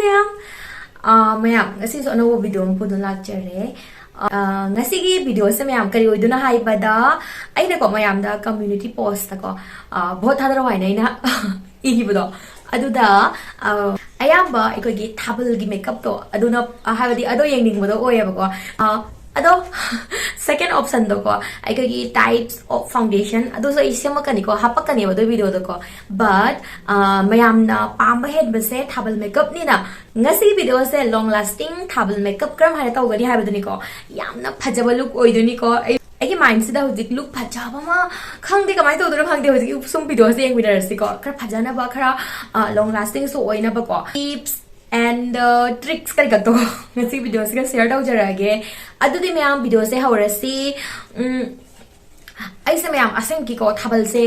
ma'am. Ma'am, ngasi so ano video mo po doon lecture ngasi gi video se ma'am kari oiduna hai bada ai na ko ma'am da community post ko bahut hadar wai nai na igi bodo aduda ayamba ikoi thabal gi makeup to aduna habadi ado yengning bodo oyaba ko ado second option do ko ai types of foundation ado so isema kani ko hapakani bodo video do ko but mayam na pamba head base thabal makeup ni na ngasi video se long lasting thabal makeup kram hare taw gari habadu ni ko yamna phajaba look oidu ni ko ai mind sida hojik look phajaba ma khangde kamai to do khangde hojik sum video se yeng video si ko khara phajana ba khara long lasting so oina ba ko tips and tricks kari gato ngasi video se share taw jarage adudi ma'am video se haurasi aise ma'am aseng ki ko thabal se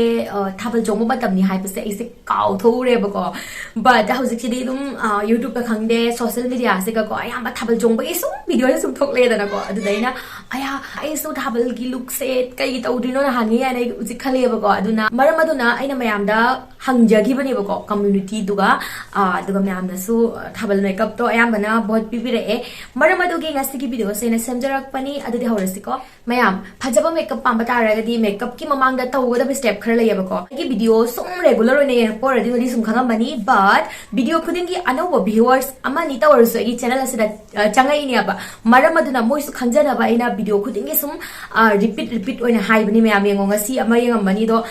thabal jongmo batam ni haipa se aise kaw thore ba ko but hojik si dum youtube ka khangde social media se ka ko ayam thabal jongba isu video se sum thok le da na ko adu daina aya aisu thabal gi look se kai tawdino na hangi ya nei uji khale ba ko aduna maram aduna aina ma'am da hangjagi bani ba ko community duga ma'am na su thabal makeup to ayam bana bahut pipire e maram adu gi ngasi ki video se na semjarak pani adu di haurasi ko ma'am phajaba makeup pamba taraga di makeup ki mamang da tawda be step khara layaba ko gi video sum regular ne por adi di sum khanga mani but video khuding gi anoba viewers ama ni tawar so gi channel asida changai ni aba maram aduna moi su khanjana ba ina video khuding gi sum repeat oina hai bani ma'am yengo ngasi ama yengam mani do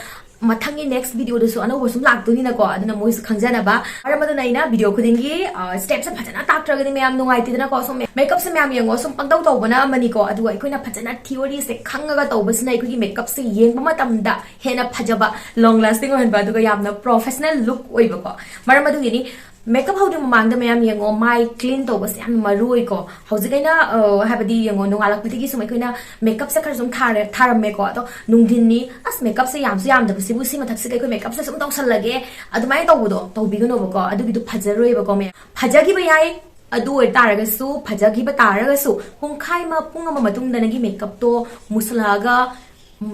mathangi next video do so anoba sum lak duni na ko aduna moi su khangjana ba maram aduna ina video khuding gi steps phajana tak traga ni ma'am nungai ti na ko so makeup se ma'am yengo sum pangtaw taw bana mani ko adu ai koina phajana theory se khangaga taw basna ai kogi makeup se yengba matam da hena phajaba long lasting ohan ba du ga yamna professional look oiba ko maram adu ni makeup how do mamang da ma'am yengo mai clean to bas yam marui ko haujigaina habadi yengo nungalak pitigi sumai koina makeup se khar sum tharam me ko to nungdin ni as makeup se yam da basibu si mathak se kai ko makeup se sum taw sal lage adumai taw budo taw bigano ba ko adu bidu phajaroi ba ko me phajagi ba yai adu taraga su phajagi ba taraga su pungkhai ma punga ma matung da nagi makeup to musalaga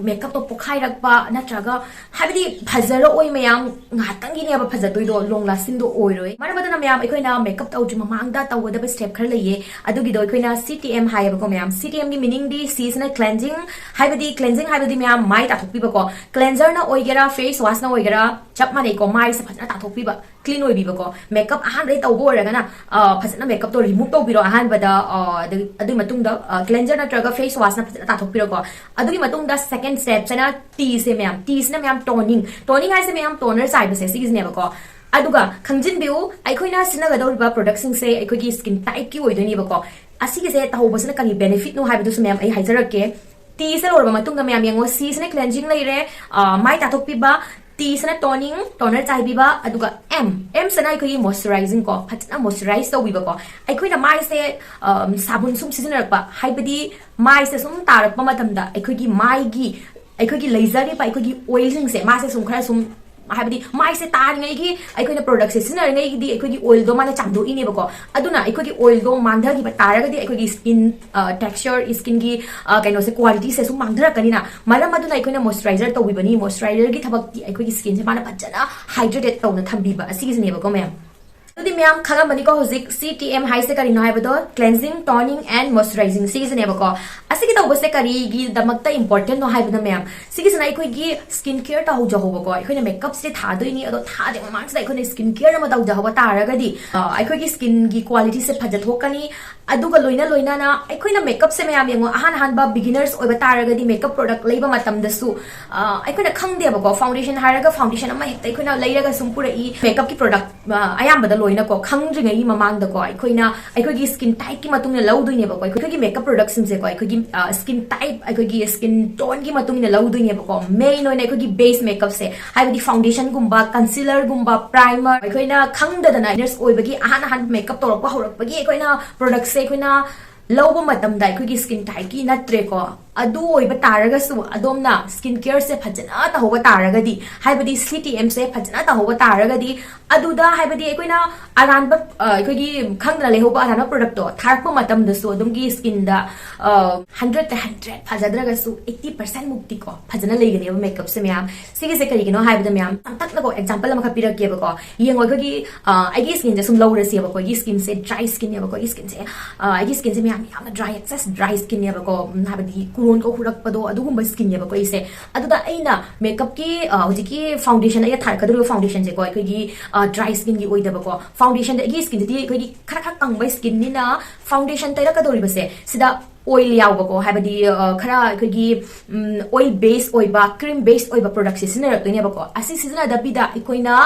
makeup to pokhai rakpa natraga habidi phajaro oi mayam ngatangi ne ba phajatoi do long lasting do oi roi marabadana mayam ekoina makeup tau juma mangda tawda ba step khar leye adugi do ekoina CTM hayaba ko mayam CTM ni meaning di seasonal cleansing habidi mayam mai ta thokpi ba ko cleanser na oi gera face wash na oi gera chap mane ko mai se phajana ta thokpi ba clean oi bi ba ko makeup ahan rei taw bo raga na phajana makeup to remove taw biro ahan bada adu matung da cleanser na traga face wash na phajana ta thokpi ko adugi matung da second step sana T se ma'am T se na ma'am toning hai se ma'am toner side se is ne ba ko aduga khangjin biu aikoina sina ga dor ba production se aikogi skin type ki oi doni ba ko asigi se taw basna kani benefit no haibu su ma'am ai haijarake T se lor ba matung ga ma'am yengo C se na cleansing lai re mai ta thok pi ba T se na toning toner chai bi ba aduga M se na aikogi moisturizing ko phachna moisturize to bi ba ko aikoina mai se sabun sum season rak ba haibadi mai se sum tarak pa matam da aikogi mai gi aikogi laser ba aikogi oil sing se ma se sum khara sum habadi mai se tar ngai gi aikoina product se sinar ngai di aikogi oil do mana chamdo ine ba ko aduna aikogi oil do mangdha gi ba taraga di aikogi skin texture skin gi kaino se quality se sum mangdra kanina maram aduna aikoina moisturizer to bibani moisturizer gi thabak di aikogi skin se mana pajana hydrated to na thambi ba asigi ne ba ko ma'am adi ma'am khaga mani ko hozik CTM high se kari no hai bado cleansing toning and moisturizing sigi ne ba ko asigi to bose kari gi damakta important no hai bado ma'am sigi sanai koi gi skin care ta ho ja ho ba ko ai na makeup se tha doi ni ado tha de mang sai ko skin care na ma dau ja ho ba ta ra ga di ai koi gi skin gi quality se phajat hokani aduga loina na ai koi na makeup se ma'am yengo ahan ba beginners oi ba ta ra ga di makeup product leiba matam da su ai koi na khang de ba ko foundation haraga foundation ama hektai koi na leira ga sum pura i makeup ki product ayam ba da loina ko khangringai mamang da ko aikogi skin type ki matung na law doine ba ko aikogi makeup products sim se ko aikogi skin type aikogi skin tone ki matung na law doine ba ko main oina aikogi base makeup se haibadi foundation gumba concealer gumba primer aikoina khangda da na iners oibagi ahan makeup torok pa horak bagi aikoina product se aikoina law ba matam da aikogi skin type ki natre ko adu oiba taraga su adomna skin care se phajana ta hoba taragadi haibadi CTM se phajana ta hoba taragadi aduda haibadi ekoina aranba ekogi khangna lehoba arana product to tharpa matam da su adumgi skin da 100 to 100 phajadraga su 80% mukti ko phajana leigani makeup se myam sige se kari gino haibada myam tak na ko example ma khapira ke ba ko yengoi ekogi agi skin je sum low ra se ba ko agi skin se dry skin ne ba ko agi skin se agi skin se myam yam dry excess dry skin ne ba ko haibadi kuron ko hurak pado adugumba skin ne ba ko ise aduda aina makeup ki hojiki foundation ay thar kadru foundation je ko ekogi dry skin gi oida ba ko foundation da agi skin di ekogi khara khara kang ba skin ni na foundation tayra kadori ba se sida oil yaw ba ko haibadi khara ekogi oil base oiba cream base oiba product se sinara to ne ba ko asi season da bida ekoina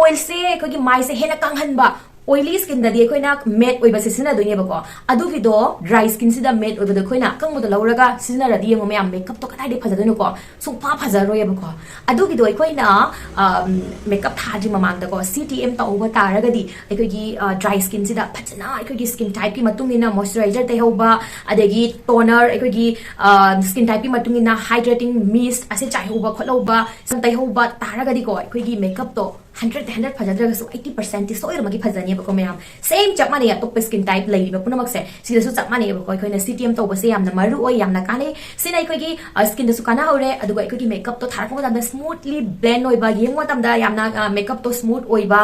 oil se ekogi mai se hena kanghan ba oily skin da di ekoina matte oiba se sina do ne ba ko adu video dry skin sida matte oiba do koina kang mo da lauraga sina ra di mo me makeup to kadai de phaja do ko so pa phaja ro ye ba ko adu video ekoina makeup thaji mamang da ko CTM ta over ta raga di ekogi dry skin sida phajana ekogi skin type ki matung ina moisturizer te hoba adegi toner ekogi skin type ki matung ina hydrating mist ase chai hoba kholoba sam tai hoba ta raga di ko ekogi makeup to 100 phajadra so 80% is soir magi phajani ba ko mayam same chap mani atop skin type lai ba punamak se sida su chap mani ba ko khoina CTM to ba se yamna maru oi yamna kane sinai khoi gi skin da su kana hore adu ga khoi gi makeup to thar ko da smoothly blend oi ba yengwa tam da yamna makeup to smooth oi ba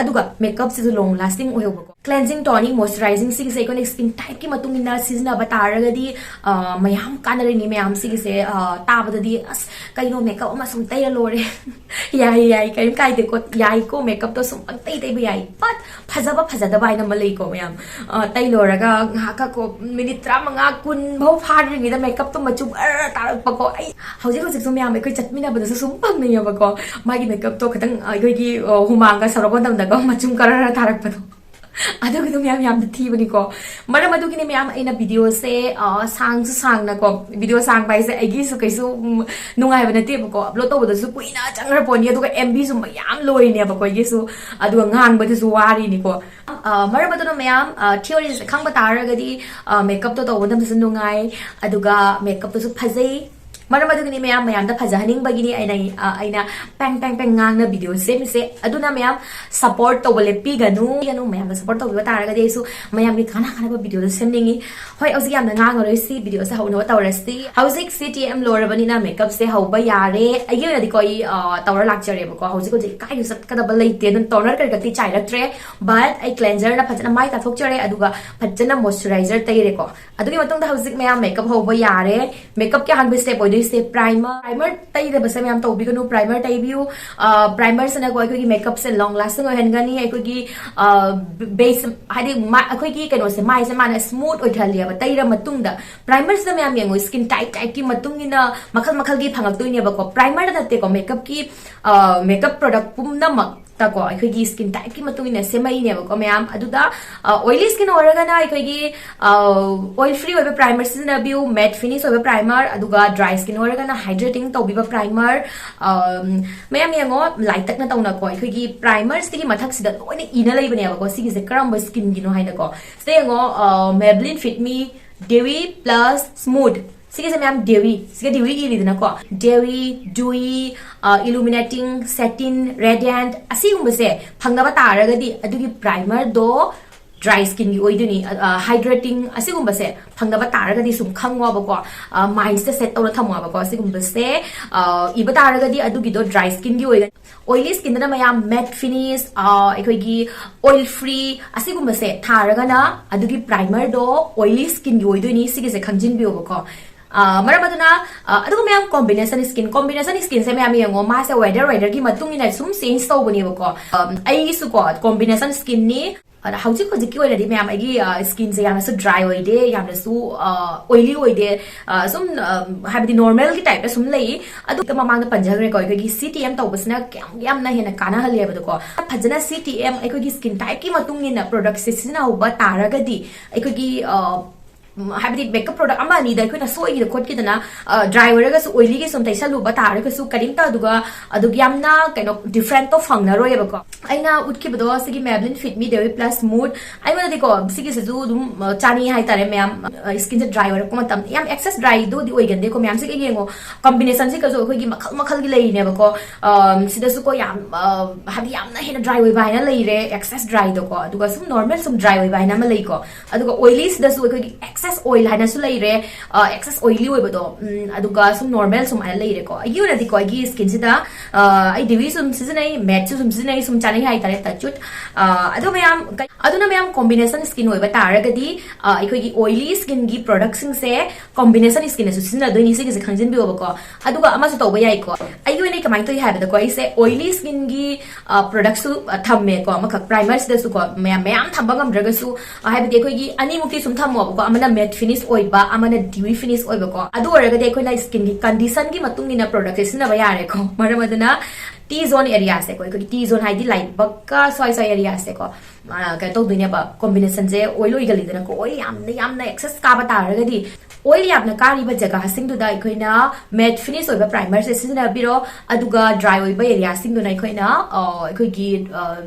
adu ga makeup se long lasting oi ba ko cleansing toning moisturizing sig se iconic skin type ki matung ina season ba taraga di mayam kanare ni mayam sig se ta ba di as kaino makeup ma sum tay lore yai kai kai de ko yai ko makeup to sum pang tay tay ba yai but phajada ba ina malai ko mayam tay lora ga ha ka ko minute tra manga kun bho phar ni da makeup to machu tar pa ko ai hauji sum mayam ko chatmina ba da sum pang ni ba ko magi makeup to khatang ai gi humanga sarabon dam da ko machum karar tarak pa adu gi myam yam thi bani ko maram adu gi myam aina video se sang na ko video sang bai se agi su kai su nungai ba nate ba ko upload to ba su kuina changra poni adu ga MB su myam loi ne ba ko gi su adu ngang ba su wari ni ko maram adu no myam theory se khang ba tar ga di makeup to ba dam su nungai adu ga makeup to su phajai maram adu ni mayam da phajahaning bagini aina pang ngang na video sem se aduna mayam support to bole pi ganu mayam support to ta ra ga desu mayam ni khana ba video da semningi hoi ausi yam na ngang roi si video sa hauno tawrasti hauzik CTM lorabani na makeup se hauba yare agi na di koi tawra lakjare ba ko hauzik ko je kai sat kada ba leite don toner kar gati chai laktre but ai cleanser na phajana mai ta thok chare aduga phajana moisturizer tai re ko adugi matong da hauzik mayam makeup hauba yare makeup ke han bi step से primer tai de basa myam to biganu primer tai biu primer sana ko ai makeup se long lasting hen gani ai ko gi base hadi ai gi kano se mai se mana smooth oi thalia ba tai ra matung da primer se myam yang skin type ki matung ina makhal gi phangak toine ba ko primer da te ko makeup ki makeup product pum na mak ta ko ai gi skin type ki matung ina se mai ne ba ko myam adu da oily skin oraga na ai gi oil free oi primer se na biu matte finish oi primer adu ga dry skin oraga na hydrating to biba primer mayam yango light tak na tauna ko ai gi primer sti gi mathak sida loina ina lai bane ba ko sigi se karamba skin gi no haina ko se yango Maybelline Fit Me Dewy plus Smooth sige se mayam Dewy sige Dewy gi lidna ko Dewy Dewy illuminating satin radiant asi gumba se phangna ba taraga di adugi primer do dry skin gi oiduni hydrating asigumba se phangna ba taraga di sum khangwa ba ko mind se set tawna thamwa ba ko asigumba se iba taraga di adugi do dry skin gi oiga oily skin na mayam matte finish ekoi gi oil free asigumba se tharaga na adugi primer do oily skin gi oiduni sige se khangjin bi ba ko maram aduna adu mayam combination skin se mayam yango ma se weather gi matung ina sum change to bani ba ko ai su ko combination skin ni hauji ko jiki oila di mayam agi skin se yamna su dry oide yamna su oily oide sum habdi normal ki type sum lei adu ta mamang da panjagre ko gi CTM to basna yam na hena kana hali ba ko phajana CTM ai ko gi skin type ki matung ina product se sina uba taraga di ai ko gi हाइबदी makeup product अमा नि दा अखोइना सोइगि खोट कि दना dry ओरगा सु oily गे सुम तैसलु बतारगा सु करिंता अदुग यामना canoe different तो फंगना रोयबको आइना उठखि बदो सिगी Maybelline Fit Me Dewy Plus Mood आइना दिको सिगी सजु दुम चानी हाइ तारे मैम स्किन से ड्राई ओरको मतम याम एक्सेस ड्राई दो दि ओइगन देखो मैम सिगी येंगो कॉम्बिनेशन से कजो अखोइगी मखल मखल gi लेइनेबको सिदसु को याम हाबि यामना हेना ड्राई ओइ बाइना लेइरे एक्सेस ड्राई दो को अदुगा सुम नॉर्मल सुम ड्राई ओइ बाइना म लेइको अदुगा ऑयली सिदसु अखोइगी एक्सेस ऑयल हाइना सु लेइरे एक्सेस ऑयली ओइबदो अदुगा सुम नॉर्मल सुम आइना लेइरे को अगी ओना दिको अगी स्किन सिदा ai dewy sum seasonai matte sum seasonai sum chani hai tare tachut adu mayam combination skin oiba taragadi aikoi gi oily skin gi product sing se combination skin su sina doi ni se gi khangjin bi obako aduga ama su toba yai ko ai oi nei kamai toi ha da ko ai se oily skin gi product su thamme ko ama khak primer da su ko mayam thamba ngam draga su hai bi aikoi gi ani mukti sum thammo ko amana matte finish oiba amana dewy finish oiba ko adu oragadi aikoi na skin gi condition gi matung ina product sina ba yare ko maramadana T zone area se ko T zone hai di light bakka soi area se ko ka to dunia ba combination je oil gali dana ko oi yamna excess ka ba taragadi oil yamna kari ba jaga sing du da ikoina matte finish oiba primer se sina biro aduga dry oiba area sing du na ikoina ikoi gi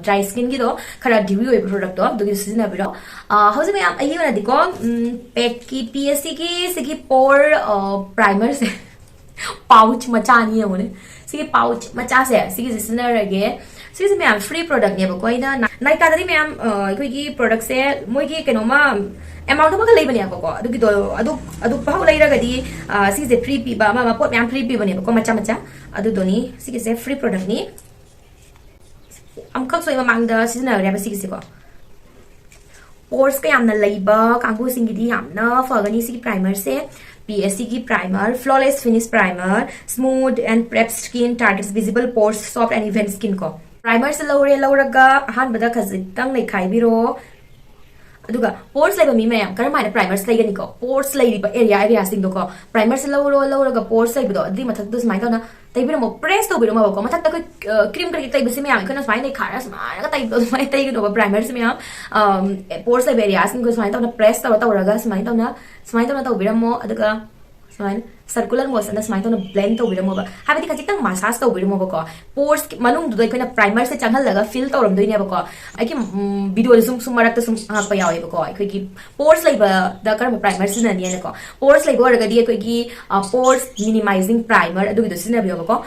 dry skin gi do khara dewy oiba product do du gi sina biro hauji me am ayi na diko pack ki PSC ki sigi pore primer se pouch machani amone sigi pouch macha se sigi sina rage sigi me am free product ne ba ko ina nai ta dadi me am koi gi product se moi gi keno ma amount ma ka lei bani ko adu gi do adu pau lei raga di sigi se free pi ba ma pot me am free pi bani ko macha adu do ni sigi se free product ni am khak soi ma mang da sina re ba sigi se ko pores ka yamna leiba kangbu singi di yamna fagani sigi primer se PSC की primer, flawless finish primer, smooth and prep skin, targets visible pores, soft and even skin ko. Primer se lauraga han bada khazitang nei khai biro aduga pores laiba mi mayam karamai primers laigani ko pores laiba area sing do ko primer se lauraga pores laiba do adi mathak do smai na tai biro mo press to biro mo ko mathak ta ko cream kari tai bisi mayam kana smai nei khara smai ga tai do smai tai do primer se mayam pores laiba area sing ko smai ta na press ta raga smai ta na biro mo aduga smai circular motion da smai to na blend to biro mo ba habiti khajitang massage to biro mo ba ko pores manung du doi koina primer se changhal laga fill to ram doi ne ba ko ai ki video sum marak ta sum ha pa yawe ba ko ai ki pores lai ba da kar primer se na ni ne ko pores lai go raga di ai ki pores minimizing primer adu gi do se na bi ba ko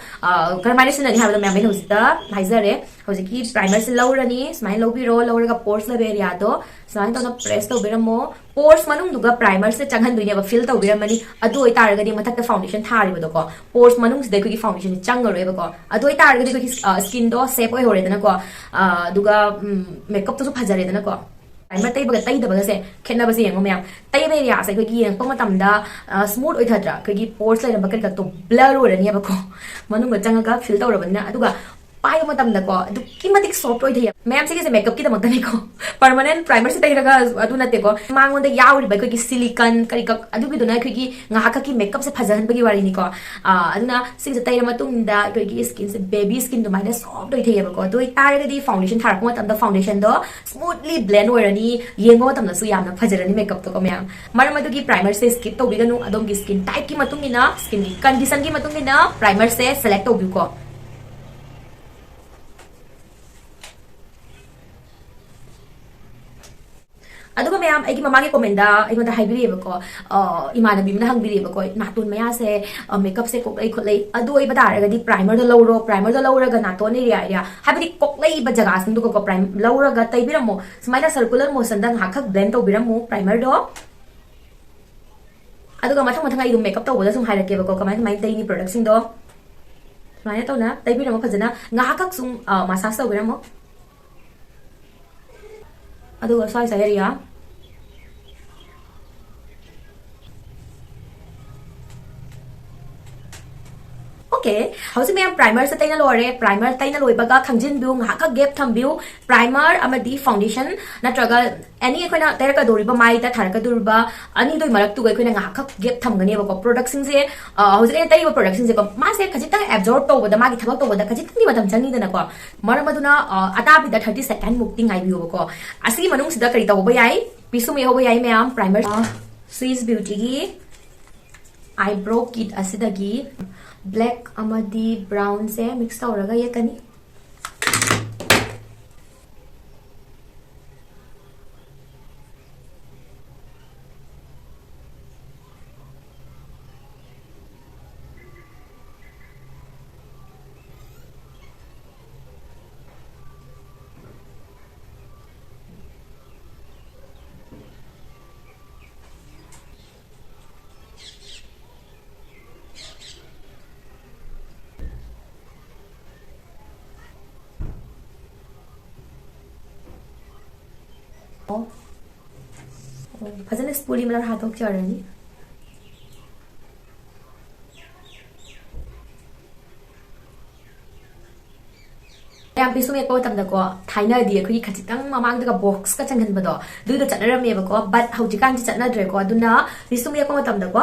kar mai se na ni ha ba me mai hosita haizare hoji ki primer se laurani smai lo biro lauraga pores la area do smai to na press to biro mo pores manung duga primer se changhan doi ne ba fill to biro mani adu oi tar ga di mathak the foundation thari ba do ko pores manung se ko ki foundation chang ro ba ko adu oi tar ga di ko ki skin do shape oi hore dana ko duga makeup to su phajare dana ko primer tai ba tai da ba se khenna ba se yeng mo tai ba ya se ko ki yeng pa matam da smooth oi thadra ko ki pores lai ba ka to blur ro ni ba ko manung ga chang ga fill to ro ba na aduga पायो मतम the को दु किमतिक soft ओइ थे ma'am से makeup की दमक को permanent primer से तैरगा अदु नते को मांगोंद यावरि बा की सिलिकॉन करी का अदु की दुना की ngahaka की मेकअप से फजहन बगी वारी नि को अदुना सिंग से तैर मतुंग दा की स्किन से बेबी स्किन दु माइना सॉफ्ट ओइ थे को दु तारे दी फाउंडेशन थारक मतम द फाउंडेशन दो स्मूथली ब्लेंड ओरनी येंगो मतम न सु यामना फजरनी मेकअप तो को मैम मरम अदु की प्राइमर से स्किप तो बिगनु अदोम की स्किन टाइप की मतुंग इना स्किन की कंडीशन की मतुंग इना प्राइमर से सेलेक्ट हो को aduga mayam ai ki mama ki comment da ai ngonda haibiri ba ko imana bimna hangbiri ba ko natun maya se makeup se koklai khotlai adu ai bada ra di primer da lowra ga naton area habiri koklai ba jaga sing do ko prime lowra ga tai biramo smaila circular motion da hakak blend to biramo primer do aduga mathang ai dum makeup to boda sum haira ke ba ko kamai tai ni product sing do smaila to na tai biramo phajana ngahakak sum massage to biramo aduga sai area okay hausi me primer se taina lore primer taina loibaga khangjin biu ngahaka gap tham biu primer amadi foundation natraga any koina teraka doriba mai ta tharaka durba ani doi marak tu koina ngahaka gap tham gani ba ko product sing se hausi ne tai ba product sing se ko ma se khajita absorb to boda magi thabak to boda khajita ni matam chani dana ko maramaduna ata bi da 30 second mukti ngai biu ko asi manung sida kari to ba yai pisu me ho ba yai me am primer Swiss Beauty gi eyebrow kit asidagi black amadi brown se mix tawraga yekani. फजन spoolie मतलब हाथों के चढ़ रही याम पिसुम एको तमदको थाइना दि अखुई खचितंग ममांगदगा box का चंगनबदो दुइदो चनरमेबको but हौजिकान चनद्रेको अदुना पिसुम echo तमदको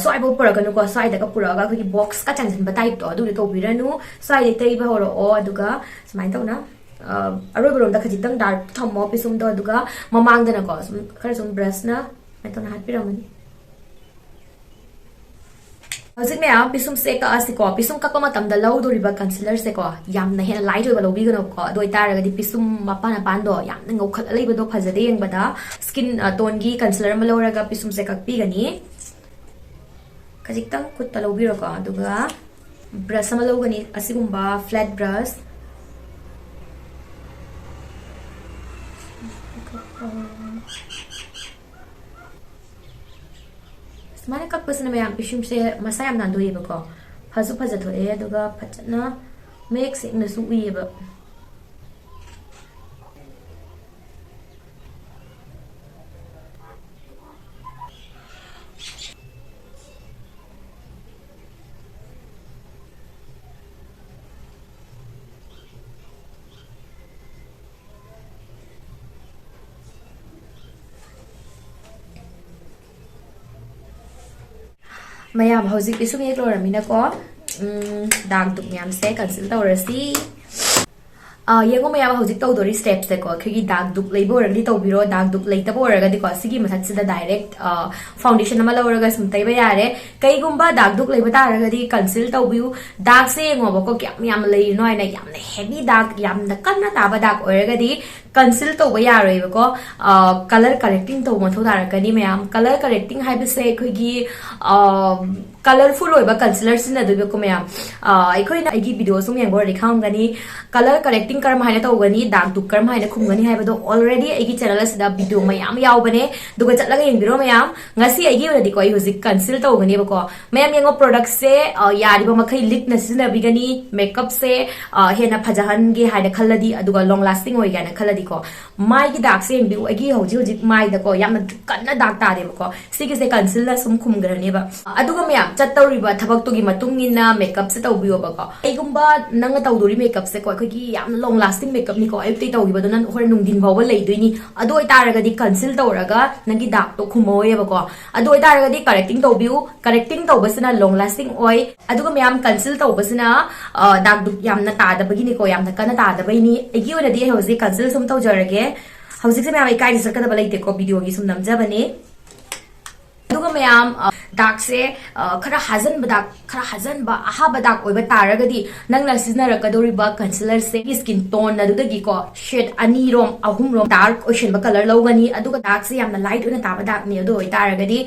स्वाइबो पुरगनुको स्वाइदगा पुरगा अखुई box का चंगनब type तो दुइदो तोबिरनु स्वाइदे तैबा होरो ओ अदुगा समाइन तौना अरोबरोमदा खचितंग dark थमो पिसुम दो अदुगा ममांगदनको खर सुम ब्रश ना मैतोना हातपिरमनी हजिक में आप पिसुम से का आसिको पिसुम का कमा तमदा लौदोरिबा कंसीलर से को यामना हेना लाइट ओइबा लौबिगनो को दोइ तारगदि पिसुम मपाना पांदो यामना ngौखल लेबदो फजदे यंगबदा स्किन टोन गी कंसीलर म लौरगा पिसुम से ककपिगनी खजिकतंग कुत्ता लौबिरो को दुगा ब्रश म लौगनी असिगुम्बा फ्लैट ब्रश माने कक्पसना मैम पिसुम से मसा याम नांदोयेबको फजु फजथोए अदुगा फजना मेक सिंगनसु उयेबा मैम हौजिक पिसुम एक लोरमिना को दाग दुक मैम से कंसील तौरसी येगो मैम हौजिक तौदोरी स्टेप से को खगी दाग दुक लेबो ओरगदी तौबिरो दाग दुक लेतबो ओरगदी को सिगी मथक सिदा डायरेक्ट फाउंडेशन अमा लौरगा सुम तैबा यारे कईगुम्बा दाग दुक लेबा तारगदी कंसील तौबिउ दाग से येंगोबो को क्याम याम लेइनो आइना यामने हेवी दाग यामना कन्ना ताबा दाग ओरगदी कंसील तौबा यारोइबको कलर करेक्टिंग तौ मथौ तारकनी मैम कलर करेक्टिंग हाइबसे खगी कलरफुल होइबा कंसीलर सिना दुबको मैम अखोइना आइगी वीडियो सुम येंगो रिखांगनी कलर करेक्टिंग करम हाइना तौगनी दाग दुक करम हाइना खुमगनी हाइबदो ऑलरेडी आइगी चैनल सिदा वीडियो मयाम यावबने दुगा चटलगा येंबिरो मैम ngasi आइगी ओरदी को हुजिक कंसील तौगनी बको मैम येंगो प्रोडक्ट से यारिबा मखै लिकना सिना बिगनी मेकअप से हेना फजहनगे हाइना खल्लदी अदुगा लॉन्ग लास्टिंग होय गाना खल्लदी को माई की दाग से येंबिउ आइगी हौजी माई दको यामना कन्ना दाग तादे बको सिगी से कंसील ला सुम खुमगरनेबा अदुगा मैम चत्तौरिबा थबक्तुगी मतुंगिना मेकअप से तौबियोबको एगुम्बा नंग तौदोरी मेकअप से को अखोगी याम लॉन्ग लास्टिंग मेकअप निको अयुक्ति तौगिबदो नन होर नुंगदिन फावबा लेदोइनी अदो इतारगदी कंसील तौरगा नंगी दाग तो खुमोयेबको अदो इतारगदी करेक्टिंग तौबिउ करेक्टिंग तौबसना लॉन्ग लास्टिंग ओय अदुगा मैम कंसील तौबसना दाग दु यामना तादबगी निको यामना कना तादबैनी एगी ओरदी हौजी कंसील सुम तौजरगे हौजी से मैम इकाई सरकदबा लेतेको वीडियो गी सुम नमजबने मैम दाग से खरा हजन अहाब दाग तारगदी नंगना सिजनरकदोरिबा कंसीलर से स्किन टोन अदुदगी को शेड अनी रोम अहुम रोम डार्क ओशन कलर लौगनी अदुगा दाग से यामना लाइट ओना ताबा दाग नि अदो होय तारगदी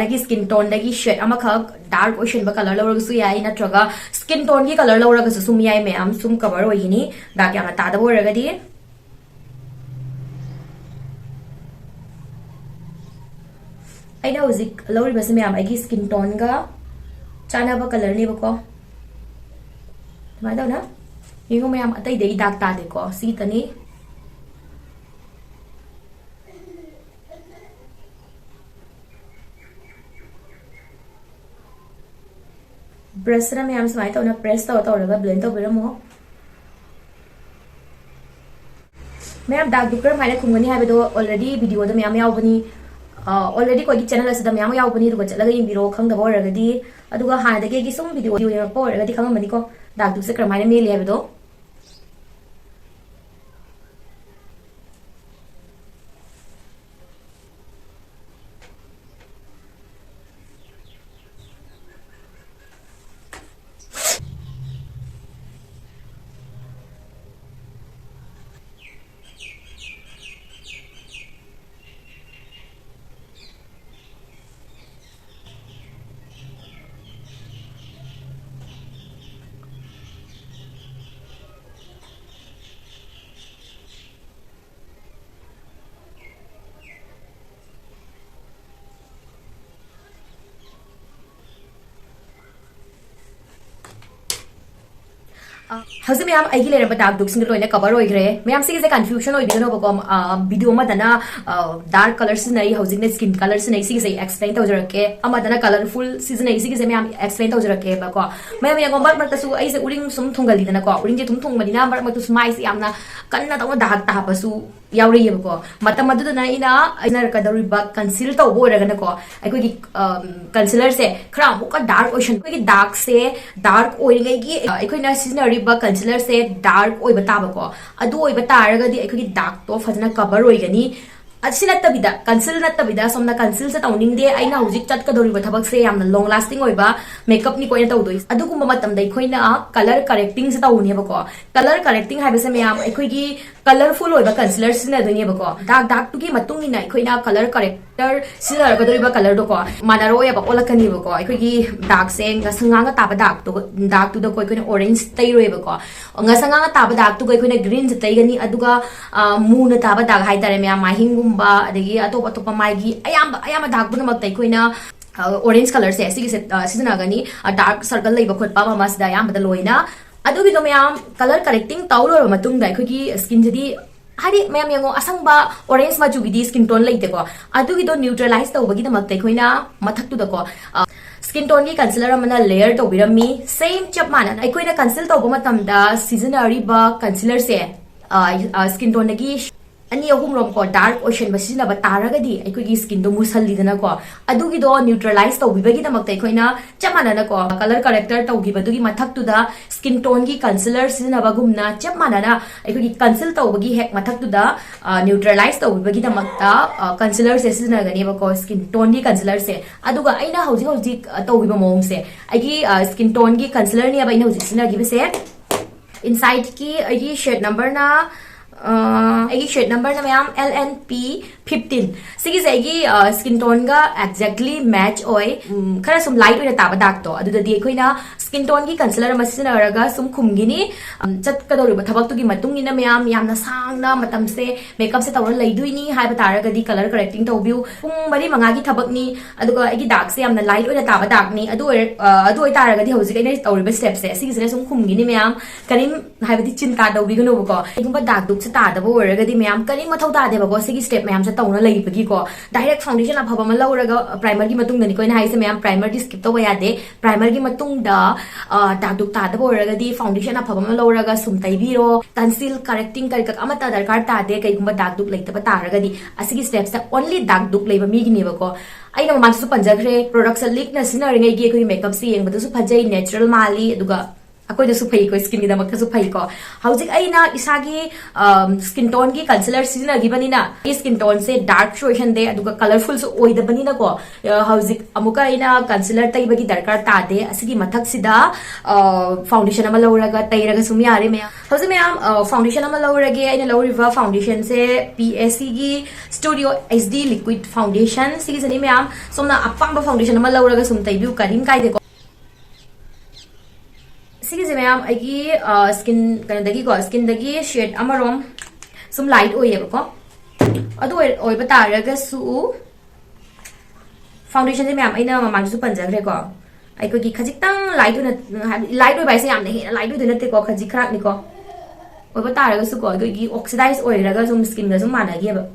नगी स्किन टोन दगी शेड अमखक डार्क ओशन कलर लौरगसु याई नत्रगा स्किन टोन की कलर लौरगसु सुम याई मैम सुम कवर होयनी दाग यामना तादबो ओरगदी हजिक लौरीबसे मैम आई स्किन टोन का चानब कलर नेबको ना येंगो मैम अतई दाग तादेको सीतनी ब्रश ना मैम सुमाय तौना प्रेस तौरगा ब्लेंड तौबिरमो मैम दाग दुकर माइना खुंगनी हाइबदो ऑलरेडी वीडियो द मैम यावबनी ऑलरेडी कोई चैनल असिदा मैम यावबनी दुगा चलगा यंबिरो खंगदबो ओरगदी अदुगा हानदगे गी सुम वीडियो यंगपो ओरगदी खंगमनिको दाग दुसे क्रमाइना मेले हाइबदो how's me am I get a dark duk single in a cover or gray. May am saying a confusion or even overcome video madana dark colors in a housing the skin colors in a six explain those are okay. A madana colorful season a six am explain those are okay. Bako may I go back Matasu is uring some tungali than a cop, uring to Tungalina, Marmatus mice yamna, Kanata dark tapasu. Yauri ko matamadu na ina ina kadari ba conceal to bo raga na ko ai ko concealer se khra muka dark ocean ko dark se dark oi ngai gi ai ko na seasonary ba concealer se dark oi bata ba ko adu oi bata raga di ai ko dark to fajana cover oi gani asi natabida conceal natabida somna conceal sa tawning de aina hujik chat ka dori ba thabak se yamna long lasting oi ba makeup ni ko ina taw doi adu kuma matam dai khoina color correcting sa tawni ba ko color correcting hai ba se mayam ai ko gi colorful oi ba concealer sina doi ba ko dark to gi matung ni nai khoina color corrector sina ka dori ba color do ko manaro ya ba olakani ba ko ai ko gi dark se nga sanga nga ta ba dark to da ko ko orange tai roi ba ko nga sanga nga ta ba dark to ko ko green sa tai gani aduga moon ta ba dark hai tare mayam mahing ba adagi atop atop magi ayam dark buna magtai koina orange color se season agani dark circle lay ba khot pa ma sida ayam da loina adu gi do mayam color correcting tawlo matung dai khogi skin jadi hari mayam yango asang ba orange ma ju gi skin tone lay te ko adu gi do neutralize taw bagi da magtai koina mathak tu da ko skin tone gi concealer amana layer to birami same chap mana ai koina conceal taw ba matam da seasonary ba concealer se skin tone gi ani ahum rom ko dark ocean basina ba taragadi aikogi skin do musalli dana ko adugi do neutralize to bibagi da maktai khoina chamana na ko color corrector to gi badugi mathak tu da skin tone gi concealer sina ba gumna chamana na aikogi conceal to bagi hek mathak tu da neutralize to bibagi da makta concealer se sina gani ba ko skin tone gi concealer se aduga aina hauji to gi ba mom se aigi skin tone gi concealer ni ba ina hauji sina gi ba se inside ki aigi shade number na aigi shade number na mayam LNP15 sigi aigi skin tone ga exactly match oi khara sum light oi ta ba dak to adu da di koina skin tone gi concealer ma sina raga sum khumgini chat ka dori ba thabak tu gi matung ina mayam yamna sangna matam se makeup se tawra leidui ni hai ba taraga di color correcting to view pung mari manga gi thabak ni adu ga aigi dark se yamna light oi ta ba dak ni adu oi taraga di hoji kai tawri ba step se sigi se sum khumgini mayam karim hai ba di chinta do bi gno ko igumba dark duk ta da bo ragadi mayam kani mathau ta de ba ko sigi step mayam sa tawna lai bagi ko direct foundation a phaba ma lauraga primer gi matung dani ko ina haise mayam primer di skip to ba ya de primer gi matung da dark duk ta da bo ragadi foundation a phaba ma lauraga sum tai biro conceal correcting kar ka amata darkar ta de kai gumba dark duk lai ta ba ta ragadi asigi steps ta only dark duk lai ba mi gi ne ba ko aina ma su panjagre products leak na sina ringai gi ko makeup si yeng ba su phajai natural mali aduga ako da su phai ko skin da makka su phai ko hauzik aina isagi skin tone gi concealer sina gi bani na skin tone se dark shade de aduga colorful so oi da bani na ko hauzik amuka aina concealer tai bagi darkar ta de asigi mathak sida foundation ama lauraga tairaga sum yare me hauzik me foundation ama laurage aina lauriva foundation se PSC gi studio HD liquid foundation sigi sani me somna apang foundation ama lauraga sum tai biu karim kai de sigi mayam aigi skin kana dagi ko skin dagi shade amarom sum light oye ko adu oi bata raga su foundation se mayam aina mamang su panjagre ko ai ko gi khajik tang light oi bai se yam ne light oi de ko khajik khrak ni ko oi bata raga su ko gi oxidize oi raga sum skin ga sum mana gi ba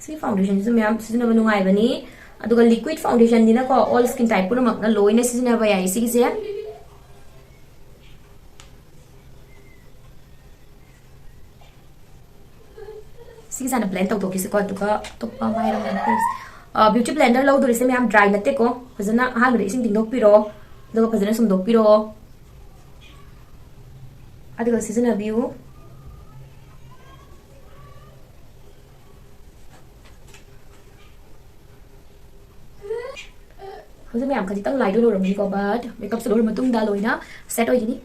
si foundation se mayam sina ba nungai bani aduga liquid foundation dina ko all skin type pura makna loine sina ba yai sigi se sigi sana blend to ki se ko aduga to pa mai ram please beauty blender lo dori se me am dry natte ko fazana ha gre sing ding dok piro aduga fazana sum dok piro aduga season view hausa mayam khaji tang light do ram ni ko but makeup se do matung da loina set oi gini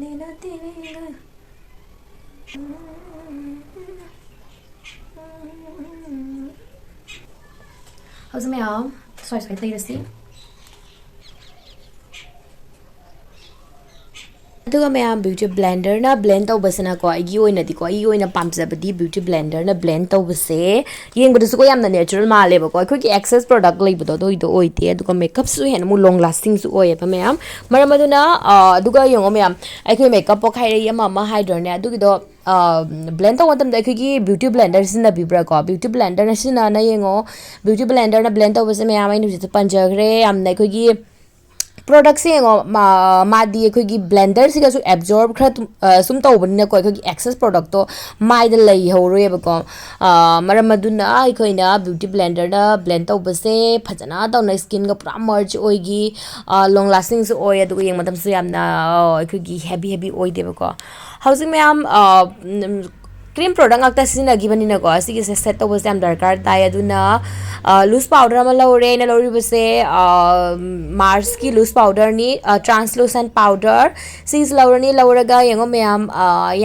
nena tega hausa mayam sorry tai rasi ꯑꯗꯨꯒ ꯃꯌꯥꯝ beauty ꯕ꯭ꯂꯦꯟꯗꯔꯅ blend ꯇꯧꯕꯁꯤꯅꯀꯣ ꯑꯩꯒꯤ ꯑꯣꯏꯅꯗꯤꯀꯣ ꯑꯩꯒꯤ ꯑꯣꯏꯅ ꯄꯥꯝꯖꯕꯗꯤ beauty ꯕ꯭ꯂꯦꯟꯗꯔꯅ blend ꯇꯧꯕꯁꯦ ꯌꯦꯡꯕꯗꯁꯨꯀꯣ ꯌꯥꯝꯅ natural ꯃꯥꯜꯂꯦꯕꯀꯣ ꯑꯩꯈꯣꯏꯒꯤ ꯑꯦꯛꯁꯦꯁ ꯄ꯭ꯔꯣꯗꯛ ꯂꯩꯕꯗꯣ ꯑꯗꯨꯏꯗꯣ ꯑꯣꯏꯗꯦ ꯑꯗꯨꯒ ꯃꯦꯀꯞꯁꯨ ꯍꯦꯟꯅ ꯑꯃꯨꯛ ꯂꯣꯡ ꯂꯥꯁꯇꯤꯡꯁꯨ ꯑꯣꯏꯌꯦꯕ ꯃꯌꯥꯝ ꯃꯔꯝ ꯑꯗꯨꯅ ꯑꯗꯨꯒ ꯌꯦꯡꯉꯣ ꯃꯌꯥꯝ ꯑꯩꯈꯣꯏ ꯃꯦꯀꯞ ꯄꯣꯈꯥꯏꯔꯛꯏ ꯑꯃ ꯍꯥꯏꯗ꯭ꯔꯣꯅꯦ ꯑꯗꯨꯒꯤꯗꯣ ꯕ꯭ꯂꯦꯟ ꯇꯧꯕ ꯃꯇꯝꯗ ꯑꯩꯈꯣꯏꯒꯤ ꯕ꯭ꯌꯨꯇꯤ ꯕ꯭ꯂꯦꯟꯗꯔ ꯁꯤꯖꯤꯟꯅꯕꯤꯕ꯭ꯔꯥꯀꯣ ꯕ꯭ꯌꯨꯇꯤ ꯕ꯭ꯂꯦꯟꯗꯔꯅ ꯁꯤꯖꯤꯟꯅꯅ ꯌꯦꯡꯉꯣ ꯕ꯭ꯌꯨꯇꯤ ꯕ꯭ꯂꯦꯟꯗꯔꯅ ꯕ꯭ꯂꯦꯟ ꯇꯧꯕꯁꯦ ꯃꯌꯥꯝ ꯑꯩꯅ ꯍꯧꯖꯤꯛꯇ ꯄꯟꯖꯈ꯭ꯔꯦ ꯌꯥꯝꯅ ꯑꯩꯈꯣꯏꯒꯤ ꯄ꯭ꯔꯣꯗꯛꯁꯦ ꯌꯦꯡꯉꯣ ꯃꯥꯗꯤ ꯑꯩꯈꯣꯏꯒꯤ ꯕ꯭ꯂꯦꯟꯗꯔꯁꯤꯒꯁꯨ ꯑꯦꯕꯖꯣꯔꯕ ꯈꯔ ꯁꯨꯝ ꯇꯧꯕꯅꯤꯅꯀꯣ ꯑꯩꯈꯣꯏꯒꯤ ꯑꯦꯛꯁꯦꯁ ꯄ꯭ꯔꯣꯗꯛꯇꯣ ꯃꯥꯏꯗ ꯂꯩꯍꯧꯔꯣꯏꯕꯀꯣ ꯃꯔꯝ ꯑꯗꯨꯅ ꯑꯩꯈꯣꯏꯅ ꯕ꯭ꯌꯨꯇꯤ ꯕ꯭ꯂꯦꯟꯗꯔꯅ ꯕ꯭ꯂꯦꯟ ꯇꯧꯕꯁꯦ ꯐꯖꯅ ꯇꯧꯅ ꯁ꯭ꯀꯤꯟꯒ ꯄꯨꯔꯥ ꯃꯔꯆ ꯑꯣꯏꯒꯤ ꯂꯣꯡ ꯂꯥꯁꯇꯤꯡꯁꯨ ꯑꯣꯏ ꯑꯗꯨꯒ ꯌꯦꯡꯕ ꯃꯇꯝꯁꯨ ꯌꯥꯝꯅ ꯑꯩꯈꯣꯏꯒꯤ ꯍꯦꯚꯤ ꯑꯣꯏꯗꯦꯕꯀꯣ ꯍꯧꯖꯤꯛ ꯃꯌꯥꯝ ꯀ꯭ꯔꯤꯝ ꯄ꯭ꯔꯣꯗꯛ ꯉꯥꯛꯇ ꯁꯤꯖꯤꯟꯅꯈꯤꯕꯅꯤꯅꯀꯣ ꯑꯁꯤꯒꯤꯁꯦ ꯁꯦꯠ ꯇꯧꯕꯁꯦ ꯌꯥꯝ ꯗꯔꯀꯥꯔ ꯇꯥꯏ ꯑꯗꯨꯅ ꯂꯨꯁ ꯄꯥꯎꯗꯔ ꯑꯃ ꯂꯧꯔꯦ ꯑꯩꯅ ꯂꯧꯔꯤꯕꯁꯦ ꯃꯥꯔꯁꯀꯤ ꯂꯨꯁ ꯄꯥꯎꯗꯔꯅꯤ ꯇ꯭ꯔꯥꯟꯁꯂꯨꯁꯦꯟ ꯄꯥꯎꯗꯔ ꯁꯤꯁꯦ ꯂꯧꯔꯒ ꯌꯦꯡꯉꯣ ꯃꯌꯥꯝ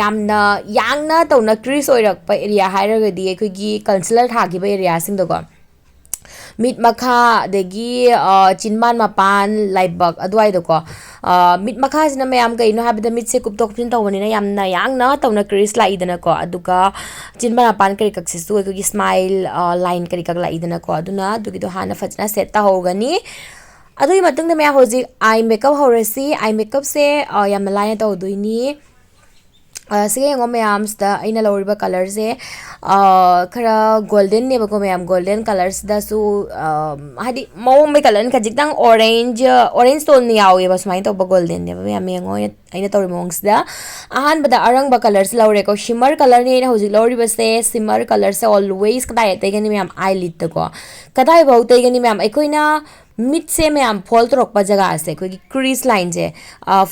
ꯌꯥꯝꯅ ꯌꯥꯡꯅ ꯇꯧꯅ ꯀ꯭ꯔꯤꯁ ꯑꯣꯏꯔꯛꯄ ꯑꯦꯔꯤꯌꯥ ꯍꯥꯏꯔꯒꯗꯤ ꯑꯩꯈꯣꯏꯒꯤ ꯀꯟꯁꯤꯂꯔ ꯊꯥꯈꯤꯕ ꯑꯦꯔꯤꯌꯥꯁꯤꯡꯗꯣꯀꯣ ꯃꯤꯠ ꯃꯈꯥ ꯑꯗꯒꯤ ꯆꯤꯟꯕꯥꯟ ꯃꯄꯥꯟ ꯂꯥꯏꯕꯛ ꯑꯗꯨꯋꯥꯏꯗꯀꯣ ꯃꯤꯠ ꯃꯈꯥꯁꯤꯅ ꯃꯌꯥꯝ ꯀꯩꯅꯣ ꯍꯥꯏꯕꯗ ꯃꯤꯠꯁꯦ ꯀꯨꯞꯇꯣꯛ ꯀꯨꯞꯁꯤꯟ ꯇꯧꯕꯅꯤꯅ ꯌꯥꯝꯅ ꯌꯥꯡꯅ ꯇꯧꯅ ꯀ꯭ꯔꯤꯁ ꯂꯥꯛꯏꯗꯅꯀꯣ ꯑꯗꯨꯒ ꯆꯤꯟꯕꯥꯟ ꯃꯄꯥꯟ ꯀꯔꯤꯀꯛꯁꯤꯁꯨ ꯑꯩꯈꯣꯏꯒꯤ ꯁ꯭ꯃꯥꯏꯜ ꯂꯥꯏꯟ ꯀꯔꯤꯀꯛ ꯂꯥꯛꯏꯗꯅꯀꯣ ꯑꯗꯨꯅ ꯑꯗꯨꯒꯤꯗꯣ ꯍꯥꯟꯅ ꯐꯖꯅ ꯁꯦꯠ ꯇꯧꯍꯧꯒꯅꯤ ꯑꯗꯨꯒꯤ ꯃꯇꯨꯡꯗ ꯃꯌꯥꯝ ꯍꯧꯖꯤꯛ ꯑꯥꯏ ꯃꯦꯀꯞ ꯍꯧꯔꯁꯤ ꯑꯥꯏ ꯃꯦꯀꯞꯁꯦ ꯌꯥꯝꯅ ꯂꯥꯏꯅ ꯇꯧꯗꯣꯏꯅꯤ ꯁꯤꯒ ꯌꯦꯡꯉꯣ ꯃꯌꯥꯝꯁꯤꯗ ꯑꯩꯅ ꯂꯧꯔꯤꯕ ꯀꯂꯔꯁꯦ ꯈꯔ ꯒꯣꯜꯗꯟꯅꯦꯕꯀꯣ ꯃꯌꯥꯝ ꯒꯣꯜꯗꯟ ꯀꯂꯔꯁꯤꯗꯁꯨ ꯍꯥꯏꯗꯤ ꯃꯑꯣꯡ ꯀꯂꯔꯅ ꯈꯖꯤꯛꯇꯪ ꯑꯣꯔꯦꯟꯖ ꯇꯣꯟ ꯌꯥꯎꯋꯦꯕ ꯁꯨꯃꯥꯏꯅ ꯇꯧꯕ ꯒꯣꯜꯗꯟꯅꯦꯕ ꯃꯌꯥꯝ ꯌꯦꯡꯉꯣ ꯑꯩꯅ ꯇꯧꯔꯤꯕ ꯃꯑꯣꯡꯁꯤꯗ ꯑꯍꯥꯟꯕꯗ ꯑꯔꯪꯕ ꯀꯂꯔꯁꯦ ꯂꯧꯔꯦꯀꯣ ꯁꯤꯃꯔ ꯀꯂꯔꯅꯤ ꯑꯩꯅ ꯍꯧꯖꯤꯛ ꯂꯧꯔꯤꯕꯁꯦ ꯁꯤꯃꯔ ꯀꯂꯔꯁꯦ ꯑꯣꯜꯋꯦꯁ ꯀꯗꯥꯏ ꯇꯩꯒꯅꯤ ꯃꯌꯥꯝ ꯑꯥꯏ ꯂꯤꯠꯇꯀꯣ ꯀꯗꯥꯏꯐꯥꯎ ꯇꯩꯒꯅꯤ ꯃꯌꯥꯝ ꯑꯩꯈꯣꯏꯅ ꯃꯤꯠꯁꯦ ꯃꯌꯥꯝ ꯐꯣꯜ ꯇꯧꯔꯛꯄ ꯖꯒꯥꯁꯦ ꯑꯩꯈꯣꯏꯒꯤ ꯀ꯭रीꯁ ꯂꯥꯏꯟꯁꯦ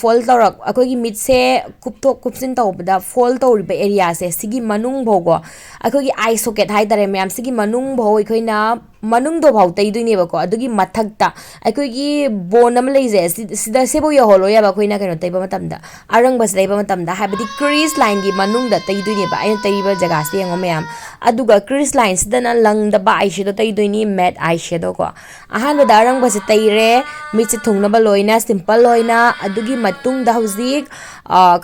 ꯐꯣꯜ ꯇꯧꯔꯛ ꯑꯩꯈꯣꯏꯒꯤ ꯃꯤꯠꯁꯦ ꯀꯨꯞꯊꯣꯛ ꯀꯨꯞꯁꯤꯟ ꯇꯧꯕꯗ ꯐꯣꯜ ꯇꯧꯔꯤꯕ ꯑꯦꯔꯤꯌꯥꯁꯦ ꯁꯤꯒꯤ ꯃꯅꯨꯡ ꯐꯥꯎꯀꯣ ꯑꯩꯈꯣꯏꯒꯤ ꯑꯥꯏ ꯁꯣꯀꯦꯠ ꯍꯥꯏꯇꯥꯔꯦ ꯃꯌꯥꯝ ꯁꯤꯒꯤ ꯃꯅꯨꯡ ꯐꯥꯎ ꯑꯩꯈꯣꯏꯅ ꯃꯅꯨꯡꯗꯐꯥꯎ ꯇꯩꯗꯣꯏꯅꯦꯕꯀꯣ ꯑꯗꯨꯒꯤ ꯃꯊꯛꯇ ꯑꯩꯈꯣꯏꯒꯤ ꯕꯣꯟ ꯑꯃ ꯂꯩꯖꯩ ꯁꯤꯗ ꯁꯤꯕꯨ ꯌꯧꯍꯜꯂꯣꯏꯌꯦꯕ ꯑꯩꯈꯣꯏꯅ ꯀꯩꯅꯣ ꯇꯩꯕ ꯃꯇꯝꯗ ꯑꯔꯪꯕꯁꯦ ꯇꯩꯕ ꯃꯇꯝꯗ ꯍꯥꯏꯕꯗꯤ ꯀ꯭रीꯁ ꯂꯥꯏꯟꯒꯤ ꯃꯅꯨꯡꯗ ꯇꯩꯗꯣꯏꯅꯦꯕ ꯑꯩꯅ ꯇꯩꯔꯤꯕ ꯖꯒꯥꯁꯦ ꯌꯦꯡꯉꯣ ꯃꯌꯥꯝ ꯑꯗꯨꯒ ꯀ꯭रीꯁ ꯂꯥꯏꯟꯁꯤꯗꯅ ꯂꯪꯗꯕ ꯑꯥꯏ ꯁꯦꯗꯣ ꯇꯩꯗꯣꯏꯅꯤ ꯃꯦꯠ ꯑꯥꯏ ꯁꯦꯗꯣꯀꯣ ꯑꯍꯥꯟꯕꯗ ꯑꯔꯪꯕꯁꯦ ꯇꯩꯔꯦ ꯃꯤꯠꯁꯦ ꯊꯨꯡꯅꯕ ꯂꯣꯏꯅ ꯁꯤꯝꯄꯜ ꯑꯣꯏꯅ ꯑꯗꯨꯒꯤ ꯃꯇꯨꯡꯗ ꯍꯧꯖꯤꯛ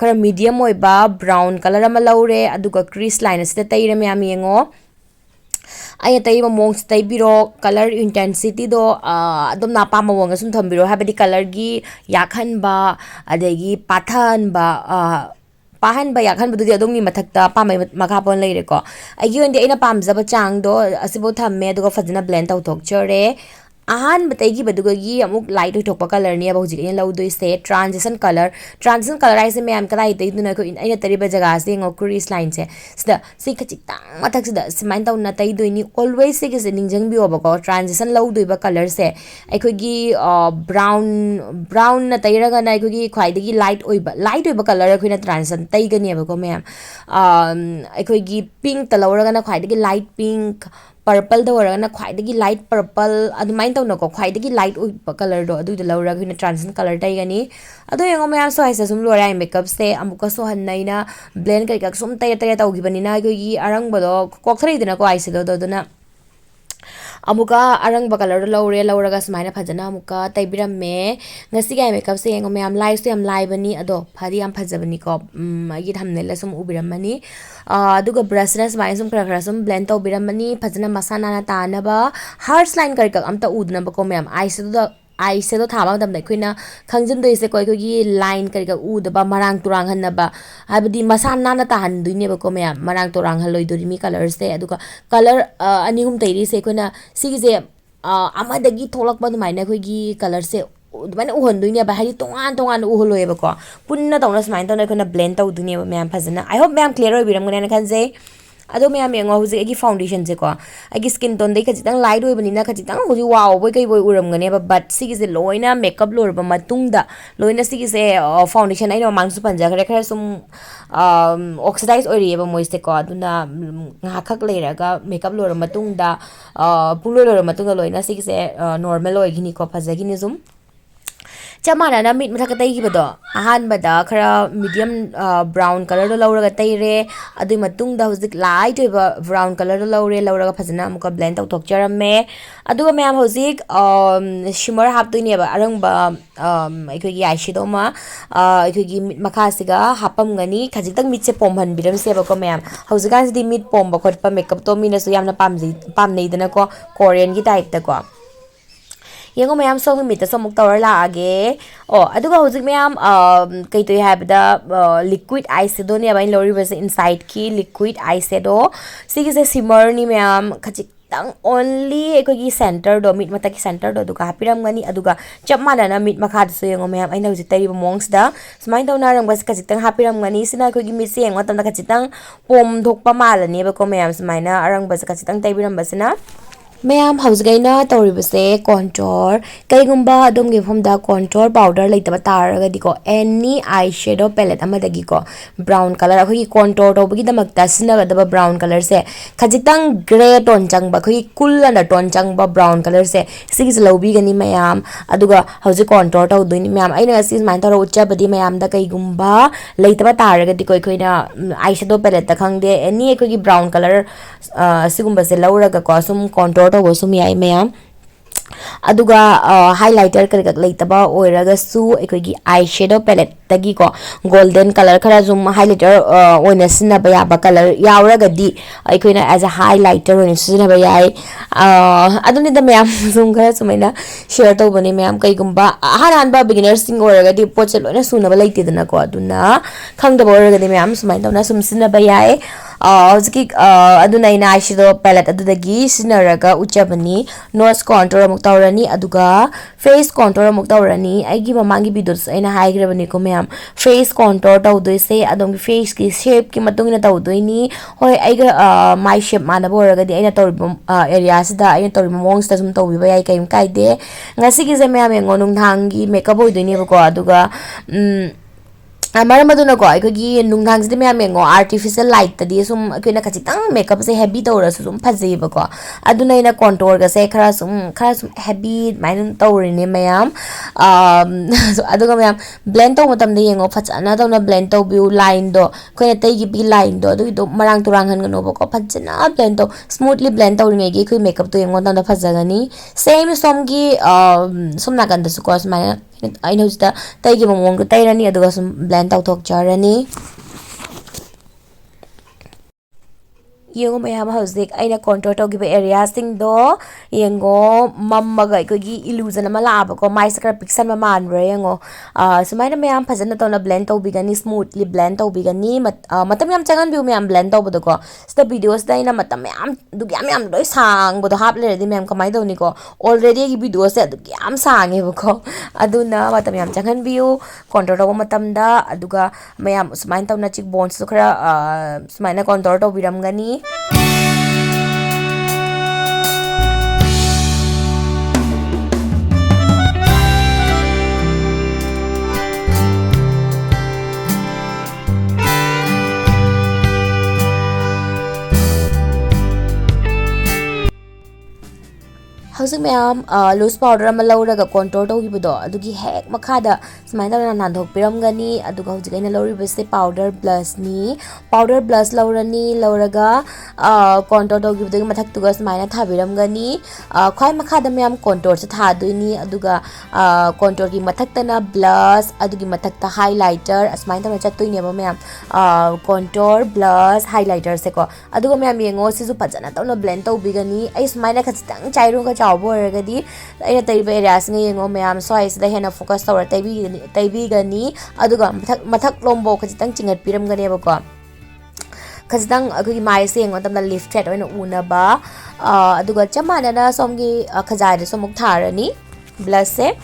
ꯈꯔ ꯃꯤꯗꯤꯌꯝ ꯑꯣꯏꯕ ꯕ꯭ꯔꯥꯎꯟ ꯀꯂꯔ ꯑꯃ ꯂꯧꯔꯦ ꯑꯗꯨꯒ ꯀ꯭रीꯁ ꯂꯥꯏꯟ ꯑꯁꯤꯗ ꯇꯩꯔꯦ ꯃꯌꯥꯝ ꯌꯦꯡꯉꯣ ꯑꯩꯅ ꯇꯩꯕ ꯃꯑꯣꯡꯁꯤ ꯇꯩꯕꯤꯔꯣ ꯀꯂꯔ ꯏꯟꯇꯦꯟꯁꯤꯇꯤꯗꯣ ꯑꯗꯨꯝ ꯑꯄꯥꯝꯕ ꯃꯑꯣꯡꯗ ꯁꯨꯝ ꯊꯝꯕꯤꯔꯣ ꯍꯥꯏꯕꯗꯤ ꯀꯂꯔꯒꯤ ꯌꯥꯛꯍꯟꯕ ꯑꯗꯒꯤ ꯄꯥꯊꯍꯟꯕ ꯄꯥꯍꯟꯕ ꯌꯥꯛꯍꯟꯕꯗꯨꯗꯤ ꯑꯗꯣꯝꯒꯤ ꯃꯊꯛꯇ ꯑꯄꯥꯝꯕꯩ ꯃꯈꯥ ꯄꯣꯟꯅ ꯂꯩꯔꯦꯀꯣ ꯑꯩꯒꯤ ꯑꯣꯏꯅꯗꯤ ꯑꯩꯅ ꯄꯥꯝꯖꯕ ꯆꯥꯡꯗꯣ ꯑꯁꯤꯐꯥꯎ ꯊꯝꯃꯦ ꯑꯗꯨꯒ ꯐꯖꯅ ꯕ꯭ꯂꯦꯟ ꯇꯧꯊꯣꯛꯆꯔꯦ ꯑꯍꯥꯟꯕ ꯇꯩꯈꯤꯕꯗꯨꯒꯤ ꯑꯃꯨꯛ ꯂꯥꯏꯠ ꯑꯣꯏꯊꯣꯛꯄ ꯀꯂꯔꯅꯦꯕ ꯍꯧꯖꯤꯛ ꯑꯩꯅ ꯂꯧꯗꯣꯏꯁꯦ ꯇ꯭ꯔꯥꯟꯖꯤꯁꯟ ꯀꯂꯔ ꯍꯥꯏꯁꯦ ꯃꯌꯥꯝ ꯀꯗꯥꯏ ꯇꯩꯗꯣꯏꯅꯣ ꯑꯩꯈꯣꯏ ꯑꯩꯅ ꯇꯩꯔꯤꯕ ꯖꯒꯥꯁꯦ ꯌꯦꯡꯉꯣ ꯀ꯭रीꯁ ꯂꯥꯏꯟꯁꯦ ꯁꯤꯗ ꯁꯤ ꯈꯖꯤꯛꯇꯪ ꯃꯊꯛꯁꯤꯗ ꯁꯨꯃꯥꯏꯅ ꯇꯧꯅ ꯇꯩꯗꯣꯏꯅꯤ ꯑꯣꯜꯋꯦꯁ ꯁꯤꯒꯤꯁꯦ ꯅꯤꯡꯁꯤꯡꯕꯤꯌꯣꯕꯀꯣ ꯇ꯭ꯔꯥꯟꯖꯤꯁꯟ ꯂꯧꯗꯣꯏꯕ ꯀꯂꯔꯁꯦ ꯑꯩꯈꯣꯏꯒꯤ ꯕ꯭ꯔꯥꯎꯟꯅ ꯇꯩꯔꯒꯅ ꯑꯩꯈꯣꯏꯒꯤ ꯈ꯭ꯋꯥꯏꯗꯒꯤ ꯂꯥꯏꯠ ꯑꯣꯏꯕ ꯀꯂꯔ ꯑꯩꯈꯣꯏꯅ ꯇ꯭ꯔꯥꯟꯖꯤꯁꯟ ꯇꯩꯒꯅꯦꯕꯀꯣ ꯃꯌꯥꯝ ꯑꯩꯈꯣꯏꯒꯤ ꯄꯤꯡꯛꯇ ꯂꯧꯔꯒꯅ ꯈ꯭ꯋꯥꯏꯗꯒꯤ ꯂꯥꯏꯠ ꯄꯤꯡꯛ ꯄꯔꯄꯜꯗ ꯑꯣꯏꯔꯒꯅ ꯈ꯭ꯋꯥꯏꯗꯒꯤ ꯂꯥꯏꯠ ꯄꯔꯄꯜ ꯑꯗꯨꯃꯥꯏꯅ ꯇꯧꯅꯀꯣ ꯈ꯭ꯋꯥꯏꯗꯒꯤ ꯂꯥꯏꯠ ꯑꯣꯏꯕ ꯀꯂꯔꯗꯣ ꯑꯗꯨꯏꯗꯣ ꯂꯧꯔꯒ ꯑꯩꯈꯣꯏꯅ ꯇ꯭ꯔꯥꯟꯖꯤꯁꯟ ꯀꯂꯔ ꯇꯩꯒꯅꯤ ꯑꯗꯣ ꯌꯦꯡꯉꯣ ꯃꯌꯥꯝ ꯁ꯭ꯋꯥꯏꯁꯤꯗ ꯁꯨꯝ ꯂꯣꯏꯔꯦ ꯑꯥꯏ ꯃꯦꯀꯞꯁꯦ ꯑꯃꯨꯛꯀꯁꯨ ꯍꯟꯅ ꯑꯩꯅ ꯕ꯭ꯂꯦꯟ ꯀꯩꯀꯥ ꯁꯨꯝ ꯇꯩꯔ ꯇꯧꯈꯤꯕꯅꯤꯅ ꯑꯩꯈꯣꯏꯒꯤ ꯑꯔꯪꯕꯗꯣ ꯀꯣꯛꯊꯔꯛꯏꯗꯅꯀꯣ ꯑꯥꯏꯁꯦꯗꯣꯗꯣ ꯑꯗꯨꯅ ꯑꯃꯨꯛꯀ ꯑꯔꯪꯕ ꯀꯂꯔꯗꯣ ꯂꯧꯔꯒ ꯁꯨꯃꯥꯏꯅ ꯐꯖꯅ ꯑꯃꯨꯛꯀ ꯇꯩꯕꯤꯔꯝꯃꯦ ꯉꯁꯤꯒꯤ ꯑꯥꯏ ꯃꯦꯀꯞꯁꯦ ꯌꯦꯡꯉꯣ ꯃꯌꯥꯝ ꯂꯥꯏꯁꯨ ꯌꯥꯝ ꯂꯥꯏꯕꯅꯤ ꯑꯗꯣ ꯐꯗꯤ ꯌꯥꯝ ꯐꯖꯕꯅꯤꯀꯣ ꯑꯩꯒꯤ ꯊꯝꯅꯦꯜꯗ ꯁꯨꯝ ꯎꯕꯤꯔꯝꯃꯅꯤ ꯑꯗꯨꯒ ꯕ꯭ꯔꯁꯅ ꯁꯨꯃꯥꯏꯅ ꯁꯨꯝ ꯈꯔ ꯁꯨꯝ ꯕ꯭ꯂꯦꯟ ꯇꯧꯕꯤꯔꯝꯃꯅꯤ ꯐꯖꯅ ꯃꯁꯥ ꯅꯥꯟꯅ ꯇꯥꯅꯕ ꯍꯥꯔꯁ ꯂꯥꯏꯟ ꯀꯔꯤꯀꯛ ꯑꯝꯇ ꯎꯗꯅꯕꯀꯣ ꯃꯌꯥꯝ ꯑꯥꯏꯁꯦꯗꯣ ꯊꯥꯕ ꯃꯇꯝꯗ ꯑꯩꯈꯣꯏꯅ ꯈꯪꯖꯤꯟꯗꯣꯏꯁꯦꯀꯣ ꯑꯩꯈꯣꯏꯒꯤ ꯂꯥꯏꯟ ꯀꯔꯤꯀꯛ ꯎꯗꯕ ꯃꯔꯥꯡ ꯇꯨꯔꯥꯡꯍꯟꯅꯕ ꯍꯥꯏꯕꯗꯤ ꯃꯁꯥ ꯅꯥꯟꯅ ꯇꯥꯍꯟꯗꯣꯏꯅꯦꯕꯀꯣ ꯃꯌꯥꯝ ꯃꯔꯥꯡ ꯇꯨꯔꯥꯡꯍꯜꯂꯣꯏꯗꯣꯔꯤꯃꯤ ꯀꯂꯔꯁꯦ ꯑꯗꯨꯒ ꯀꯂꯔ ꯑꯅꯤ ꯑꯍꯨꯝ ꯇꯩꯔꯤꯁꯦ ꯑꯩꯈꯣꯏꯅ ꯁꯤꯒꯤꯁꯦ ꯑꯃꯗꯒꯤ ꯊꯣꯛꯂꯛꯄ ꯑꯗꯨꯃꯥꯏꯅ ꯑꯩꯈꯣꯏꯒꯤ ꯀꯂꯔꯁꯦ ꯑꯗꯨꯃꯥꯏꯅ ꯎꯍꯟꯗꯣꯏꯅꯦꯕ ꯍꯥꯏꯗꯤ ꯇꯣꯉꯥꯟꯅ ꯎꯍꯜꯂꯣꯏꯑꯕꯀꯣ ꯄꯨꯟꯅ ꯇꯧꯅ ꯁꯨꯃꯥꯏꯅ ꯇꯧꯅ ꯑꯩꯈꯣꯏꯅ ꯕ꯭ꯂꯦꯟ ꯇꯧꯗꯣꯏꯅꯦꯕ ꯃꯌꯥꯝ ꯐꯖꯅ ꯑꯥꯏ ꯍꯣꯞ ꯃꯌꯥꯝ ꯀ꯭ꯂꯤꯌꯔ ꯑꯣꯏꯕꯤꯔꯝꯒꯅꯦꯅ ꯈꯟꯖꯩ ꯑꯗꯣ ꯃꯌꯥꯝ ꯌꯦꯡꯉꯣ ꯍꯧꯖꯤꯛ ꯑꯩꯒꯤ ꯐꯥꯎꯟꯗꯦꯁꯟꯁꯦꯀꯣ ꯑꯩꯒꯤ ꯁ꯭ꯀꯤꯟ ꯇꯣꯟꯗꯩ ꯈꯖꯤꯛꯇꯪ ꯂꯥꯏꯠ ꯑꯣꯏꯕꯅꯤꯅ ꯈꯖꯤꯛꯇꯪ ꯍꯧꯖꯤꯛ ꯋꯥꯎꯕꯣꯏ ꯀꯩꯕꯣꯏ ꯎꯔꯝꯒꯅꯦꯕ ꯕꯠ ꯁꯤꯒꯤꯁꯦ ꯂꯣꯏꯅ ꯃꯦꯀꯞ ꯂꯣꯏꯔꯕ ꯃꯇꯨꯡꯗ ꯂꯣꯏꯅ ꯁꯤꯒꯤꯁꯦ ꯐꯥꯎꯟꯗꯦꯁꯟ ꯑꯩꯅ ꯃꯃꯥꯡꯁꯨ ꯄꯟꯖꯈ꯭ꯔꯦ ꯈꯔ ꯁꯨꯝ ꯑꯣꯛꯁꯤꯗꯥꯏꯁ ꯑꯣꯏꯔꯤꯑꯦꯕ ꯃꯣꯏꯁꯦꯀꯣ ꯑꯗꯨꯅ ꯉꯥꯏꯍꯥꯛꯈꯛ ꯂꯩꯔꯒ ꯃꯦꯀꯞ ꯂꯣꯏꯔꯕ ꯃꯇꯨꯡꯗ ꯄꯨꯡꯂꯣꯏ ꯂꯣꯏꯔꯕ ꯃꯇꯨꯡꯗ ꯂꯣꯏꯅ ꯁꯤꯒꯤꯁꯦ ꯅꯣꯔꯃꯦꯜ ꯑꯣꯏꯈꯤꯅꯤꯀꯣ ꯐꯖꯈꯤꯅꯤ ꯁꯨꯝ Chamana meat Matakatai Bado, Han Bada, Kara, medium brown color, Laura Taire, Adumatung, the Hosic light, brown color, Laura Pazana, Muka blend out of Jerame, Adu Mam Hosic, Shimmer have to never Arangba, I could Yashidoma, I could give Makasiga, Hapam Gani, Kajitang meets a pom and Bidam Sebako Mam, Hosicans the meat pom, Bakot makeup to Minasuyana Pamni, the Korean guitar. Yung mayam so mita so muktaur la age aduga hujik mayam kai to have the liquid eyeshadow ni abain lori base inside ki liquid eyeshadow sige se shimmer ni mayam khachik tang only ekoi center do mid mata ki center do duka hapiram gani aduga chap mana na mid makha so yung mayam aina hujik tari mongs da smai do na rang bas khachik tang hapiram gani sina koi gi mi se yang matam da khachik tang pom dhok pa mala ni ba ko mayam smai na arang bas khachik tang tai biram basina Mayam house gaina Tauribase contour Kaigumba Dom give him the contour powder like the Bataragadiko any eyeshadow palette Amadagiko brown color contour to begin the Magtasina the brown color say Kajitang grey ton chang baki cool and a ton chang brown color say six low bigani mayam Aduga house contour to doing mayam I know see my Ucha badi mayam the Kaigumba like the Bataragadiko eyeshadow palette the Kang de any brown color Sigumba Laura Gakosum contour to go sumi ay mayam aduga highlighter kar laitaba oiraga su ekogi eyeshadow palette tagi ko golden color khara zoom highlighter oina sina ba ba color yauraga di ekoina as a highlighter oina sina ba yai aduni da mayam zoom khara sumaina share to bani mayam kai gumba hanan ba beginners sing oiraga di pochel oina suna ba laiti dana ko aduna khangda ba oiraga di mayam sumaina na sum sina ba yai hojiki aduna ina eyeshadow palette adudagi sinaraga uchabani nose contour amuk tawrani aduga face contour amuk tawrani aigi mamangi videos aina haigrabani ko mayam face contour tawdoise adongi face ki shape ki matungina tawdoini hoi aiga my shape mana boraga di aina tawri areas da aina tawri mongs ta sum tawbi ba yai kaim kaide ngasi ki se mayam ngonung thangi makeup hoidoni ko aduga Maramadu na ko aikogi nungthang sidi mayam yengo artificial light tadi sum akoina khachitang makeup se heavy tawra sum phajei ba ko aduna ina contour ga se khara sum heavy main tawrine mayam so aduga mayam blend taw matam de yengo phachana tawna blend taw view line do koina tai gi bi line do adu do marang turang han gano ba ko phachana blend taw smoothly blend taw nge gi koi makeup to yengo tawna phajagani same som gi somna kan da su ko smaya I know that they give a wong to Tairani, and there was some blend out of Jarani. Yung may housic ay na contour to give area sing do yengo mamagay ko gi illusion na malaba ko may sakra pixel maman re yengo sumay na mayam pasan na to na blend to bigani smoothly blend to bigani matam yam changan view mayam blend to bodo ko sa videos dai na matam yam dugyam yam doi sang bodo hap le di mayam kamay daw ni ko already gi videos sa dugyam sang e ko aduna matam yam changan view contour to matam da aduga mayam sumay taw na cheekbones so kara sumay na contour to biram gani Housing mayam loose powder ama lauraga contour tawgibudo adugi hek makhada sumaina na nandhok piram gani aduga hojik aina lauribase powder blush ni powder blush laurani lauraga contour tawgibudo mathak tuga sumaina thabiram gani khwai makhada mayam contour se thadoini aduga contour gi mathak tana blush adugi mathak ta highlighter asmaina ta chattoine ba mayam contour blush highlighter se ko aduga mayam yengo sisu phajana tawna blend tawbigani ai sumaina khachitang chairu ga Borgadi, I tell you, asking on Mayam Sois, the hen of focus or Taibigani, Aduga, Matak Lombo, Kachitang at Piram Ganeva. Kazang Agui Mai saying on the lift chat when Una ba, Aduga Chamanana, Somgi, Kazad, Somuktarani, bless it.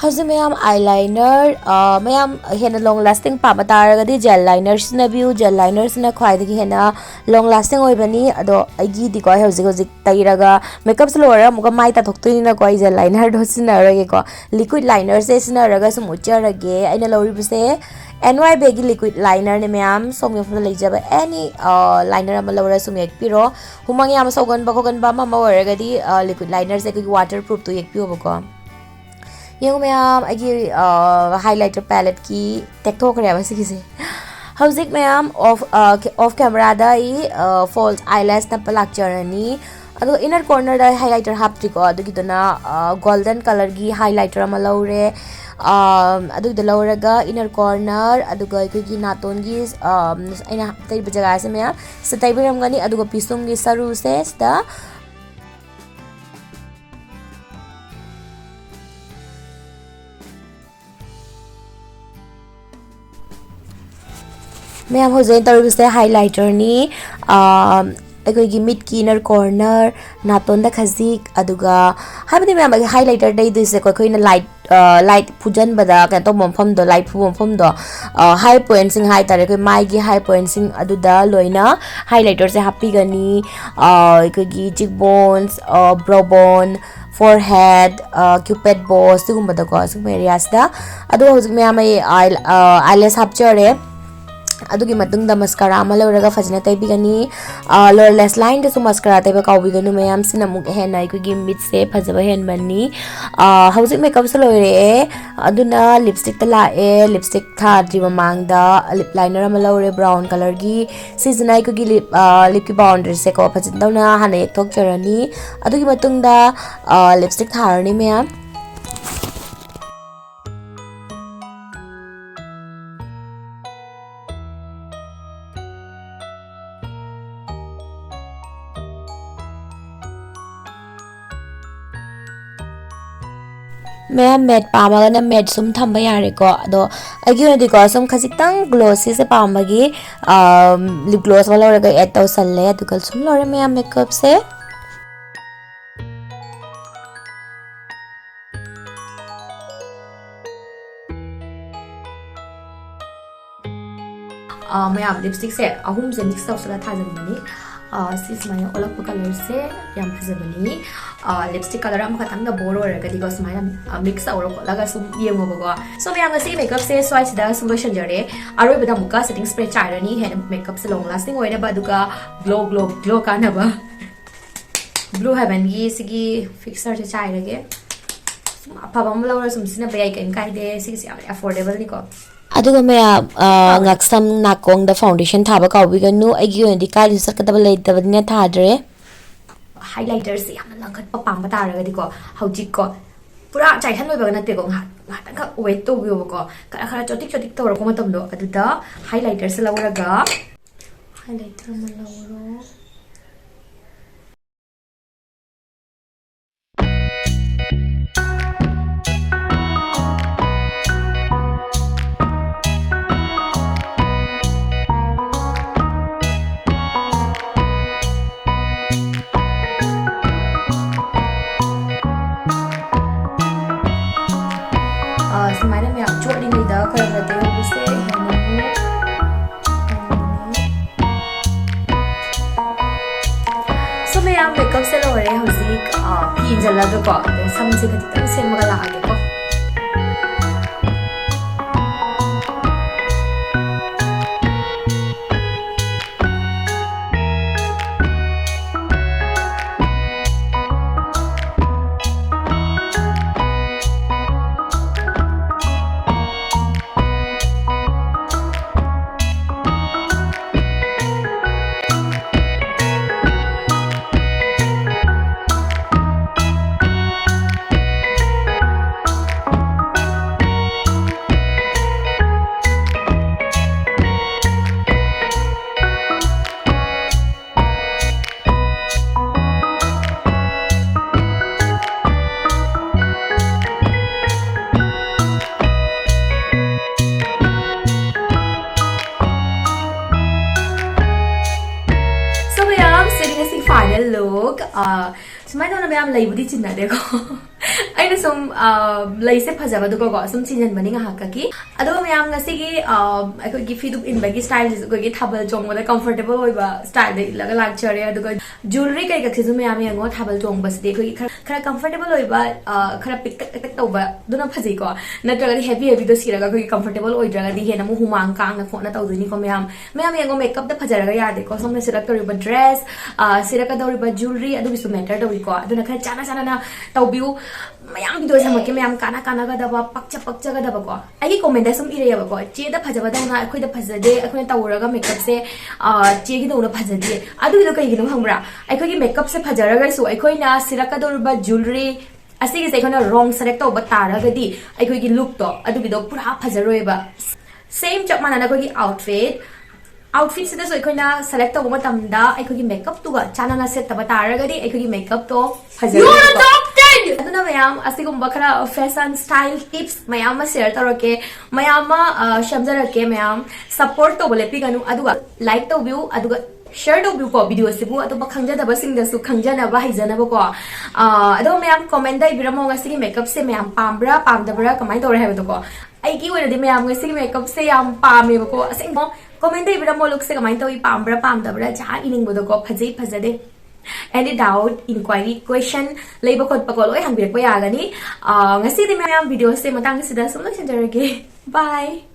How's mayam eyeliner mayam hena long lasting pa mataragadi gel liners na view gel liners na khwaidagi hena long lasting oibani ado agi di ko hojik tairaga makeup slora muka mai ta thoktoi na ko gel liner do sinarage ko liquid liner se sinaraga sum ucharage aina lori bise NYB gi liquid liner ne myam som yo phla leijaba any liner ama lawra sum yek piro humang yam sogon ba kogan ba ma wara ga di liquid liner se ki waterproof to yek pio ba ko yung myam agi highlighter palette ki tekto kare ba sigi se hauzik myam off camera da I false eyelash na palak charani ado inner corner da highlighter hapti ko ado gidona golden color gi highlighter ama lawre adu da lawraga inner corner aduga gi naton gi aina tai jaga se me sa tai biram gani aduga pisum gi saru se sta me am hoje taru se highlighter ni ꯑꯩꯈꯣꯏꯒꯤ ꯃꯤꯠꯀꯤ inner corner ꯅꯥꯇꯣꯟꯗ ꯈꯖꯤꯛ ꯑꯗꯨꯒ ꯍꯥꯏꯕꯗꯤ ꯃꯌꯥꯝ highlighter ꯇꯩꯗꯣꯏꯁꯦꯀꯣ ꯑꯩꯈꯣꯏꯅ light ꯐꯨꯖꯟꯕꯗ ꯀꯩꯅꯣ ꯇꯧꯕ ꯃꯐꯝꯗꯣ light ꯐꯨꯕ ꯃꯐꯝꯗꯣ high pointsing ꯍꯥꯏꯇꯥꯔꯦ ꯑꯩꯈꯣꯏ ꯃꯥꯏꯒꯤ high pointsing ꯑꯗꯨꯗ ꯂꯣꯏꯅ highlighterꯁꯦ ꯍꯥꯞꯄꯤꯒꯅꯤ ꯑꯩꯈꯣꯏꯒꯤ cheek bones brow bone forehead cupid bow ꯁꯤꯒꯨꯝꯕꯗꯀꯣ ꯁꯤꯒꯨꯝꯕ ꯑꯦꯔꯤꯌꯥꯁꯤꯗ ꯑꯗꯨꯒ ꯍꯧꯖꯤꯛ ꯃꯌꯥꯝ ꯑꯩ eyelash ꯍꯥꯞꯆꯔꯦ ꯑꯗꯨꯒꯤ ꯃꯇꯨꯡꯗ mascara ꯑꯃ ꯂꯧꯔꯒ ꯐꯖꯅ ꯇꯩꯕꯤꯒꯅꯤ lower lash line ꯗꯁꯨ mascara ꯇꯩꯕ ꯀꯥꯎꯕꯤꯒꯅꯨ ꯃꯌꯥꯝ ꯁꯤꯅ ꯑꯃꯨꯛ ꯍꯦꯟꯅ ꯑꯩꯈꯣꯏꯒꯤ ꯃꯤꯠꯁꯦ ꯐꯖꯕ ꯍꯦꯟꯕꯅꯤ ꯍꯧꯖꯤꯛ ꯃꯦꯀꯞꯁꯦ ꯂꯣꯏꯔꯦ ꯑꯗꯨꯅ ꯂꯤꯞꯁꯇꯤꯛꯇ ꯂꯥꯛꯑꯦ ꯂꯤꯞꯁꯇꯤꯛ ꯊꯥꯗ꯭ꯔꯤ ꯃꯃꯥꯡꯗ ꯂꯤꯞ ꯂꯥꯏꯅꯔ ꯑꯃ ꯂꯧꯔꯦ brown colorꯒꯤ ꯁꯤꯁꯤꯅ ꯑꯩꯈꯣꯏꯒꯤ ꯂꯤꯞꯀꯤ ꯕꯥꯎꯟꯗꯔꯤꯁꯦꯀꯣ ꯐꯖꯅ ꯇꯧꯅ ꯍꯥꯟꯅ ꯌꯦꯛꯊꯣꯛꯆꯔꯅꯤ ꯑꯗꯨꯒꯤ ꯃꯇꯨꯡꯗ ꯂꯤꯞꯁꯇꯤꯛ ꯊꯥꯔꯅꯤ ꯃꯌꯥꯝ मैं मैट पामगना मैट सुम थंबा यारेको अदो अगी ओदिको सम खजितंग ग्लोसी से पामगी लिप ग्लोस वाला लगा ऐड तौसल्ले अदुकल सुम लोरे मैं मेकअप से मैं लिपस्टिक से अहुम से मिक्स तौसला थाजनबनी सिसमाय ओलक कलर से याम फजबनी lipstick colour am khatang da bor oraga digo smaina mix auro laga sum yengobago so me anga si makeup se swai sida sum lotion jare aroi bada muka setting spray chairani hen makeup se long lasting oina baduga glow kana ba blue heaven gi sigi fixer se chairage apabam lawra sum sina bayai kan kai de sigi affordable ni ko अदुगा मैं ngaksam nakong da foundation thaba kawbiganu agi oni kai sakadaba leitabadina thadre highlighter se yamna langkat pa pamba taragadi ko hojik ko pura chai han loiba na te ko nga tan ka wait to bio ko kara khara chotik tawra ko matam do aduda highlighter se lawraga highlighter ma lawro semalam yang cuak di lidah kalau ada yang busai so मैं यहाँ makeup से लो रहे हैं उसी पीन जला के को समझे कि कितना सेम वाला आगे को final look sumai na मैं am lai budi chinna देखो ꯑꯩꯅ ꯁꯨꯝ ꯂꯩꯁꯦ ꯐꯖꯕꯗꯨꯒꯀꯣ ꯁꯨꯝ ꯆꯤꯟꯖꯟꯕꯅꯤ ꯉꯥꯏꯍꯥꯛꯀꯤ ꯑꯗꯨꯒ ꯃꯌꯥꯝ ꯉꯁꯤꯒꯤ ꯑꯩꯈꯣꯏꯒꯤ ꯐꯤꯗꯨꯞ ꯏꯟꯕꯒꯤ ꯁ꯭ꯇꯥꯏꯜꯁꯤꯁꯨ ꯑꯩꯈꯣꯏꯒꯤ ꯊꯥꯕꯜ ꯆꯣꯡꯕꯗ ꯀꯝꯐꯣꯔꯇꯦꯕꯜ ꯑꯣꯏꯕ ꯁ꯭ꯇꯥꯏꯜꯗ ꯏꯜꯂꯒ ꯂꯥꯛꯆꯔꯦ ꯑꯗꯨꯒ ꯖꯨꯋꯦꯂꯔꯤ ꯀꯩꯀꯛꯁꯤꯁꯨ ꯃꯌꯥꯝ ꯌꯦꯡꯉꯣ ꯊꯥꯕꯜ ꯆꯣꯡꯕꯁꯤꯗꯤ ꯑꯩꯈꯣꯏꯒꯤ ꯈꯔ ꯀꯝꯐꯣꯔꯇꯦꯕल ꯑꯣꯏꯕ ꯈꯔ ꯄꯤꯛꯇꯛ ꯇꯛ ꯇꯧꯕ ꯑꯗꯨꯅ ꯐꯖꯩꯀꯣ ꯅꯠꯇ꯭ꯔꯒꯗꯤ ꯍꯦꯕꯤꯗꯣ ꯁꯤꯔꯒ ꯑꯩꯈꯣꯏꯒꯤ ꯀꯝꯐꯣꯔꯇꯦꯕल ꯑꯣꯏꯗ꯭ꯔꯒꯗꯤ ꯍꯦꯟꯅ ꯑꯃꯨꯛ ꯍꯨꯃꯥꯡ ꯀꯥꯡꯅ ꯈꯣꯠꯅ ꯇꯧꯗꯣꯏꯅꯤꯀꯣ ꯃꯌꯥꯝ ꯌꯦꯡꯉꯣ ꯃꯦꯀꯞꯇ ꯐꯖꯔꯒ ꯌꯥꯗꯦꯀꯣ ꯁꯣꯝꯅ ꯁꯤꯔꯛꯇꯧꯔꯤꯕ ꯗ꯭ꯔꯦꯁ ꯁꯤꯔꯛꯀꯗꯧꯔꯤꯕ ꯖꯨꯋꯦꯂꯔꯤ ꯑꯗꯨꯒꯤꯁꯨ ꯃꯦꯇꯔ ꯇꯧꯏꯀꯣ ꯑꯗꯨꯅ ꯈꯔ ꯆꯥꯟꯅ ꯇꯧꯕꯤꯌꯨ ꯃꯌꯥꯝ ꯚꯤꯗꯤꯑꯣ ꯁꯝꯃꯛꯀꯦ ꯃꯌꯥꯝ ꯀꯥꯟꯅꯒꯗꯕ ꯄꯛꯆꯒꯗꯕꯀꯣ ꯑꯩꯒꯤ ꯀꯣꯃꯦꯟꯇ ꯁꯨꯝ ꯏꯔꯩꯌꯦꯕꯀꯣ ꯆꯦꯗ ꯐꯖꯕꯗꯧꯅ ꯑꯩꯈꯣꯏꯗ ꯐꯖꯗꯦ ꯑꯩꯈꯣꯏꯅ ꯇꯧꯔꯒ ꯃꯦꯀꯞꯁꯦ ꯆꯦꯒꯤꯗꯧꯅ ꯐꯖꯗꯦ ꯑꯗꯨꯒꯤꯗꯣ ꯀꯩꯒꯤꯅꯣ ꯈꯪꯕ꯭ꯔꯥ ꯑꯩꯈꯣꯏꯒꯤ ꯃꯦꯀꯞꯁꯦ ꯐꯖꯔꯒꯁꯨ ꯑꯩꯈꯣꯏꯅ ꯁꯤꯔꯛꯀꯗꯧꯔꯤꯕ ꯖꯨꯋꯦꯂꯔꯤ ꯑꯁꯤꯒꯤꯁꯦ ꯑꯩꯈꯣꯏꯅ ꯔꯣꯡ ꯁꯦꯂꯦꯛ ꯇꯧꯕ ꯇꯥꯔꯒꯗꯤ ꯑꯩꯈꯣꯏꯒꯤ ꯂꯨꯛꯇꯣ ꯑꯗꯨꯒꯤꯗꯣ ꯄꯨꯔꯥ ꯐꯖꯔꯣꯏꯕ ꯁꯦꯝ ꯆꯞ ꯃꯥꯟꯅꯅ ꯑꯩꯈꯣꯏꯒꯤ आउटफिटसिदसु अखोइना सेलेक्ट तौबा मतमदा अखोइगी मेकअप तुगा चानाना सेट तबा तारगदी अखोइगी मेकअप तो फजर यू आर अडॉप्टेड अदुना मयाम असिगुम्बा खरा फैशन स्टाइल टिप्स मयाम मा शेयर तौरके मयाम मा शमजरके मयाम सपोर्ट तौबा लेपिगनु अदुगा लाइक तौबिउ अदुगा शेयर तौबिउ को वीडियो सिबु अतोबा खंगजदबा सिंगदसु खंगजनबा हाइजनबा को अदो मयाम कमेंट दा इबिरमो ngasiगी मेकअप से मयाम पामब्रा पामदबरा कमाय तौरे हाइबदो को आइगी ओइनदि मयाम ngasiगी मेकअप से याम पामेबको असेंगो कमेंट इबिरमो लुक से कमाय तौई पामब्रा पामदबरा जा इनिंगबदो को फजै फजदे any doubt inquiry question leiba khotpa ko loi hangbirak pa yagani ngasi di ma'am video se matang sida sum loisinjarage bye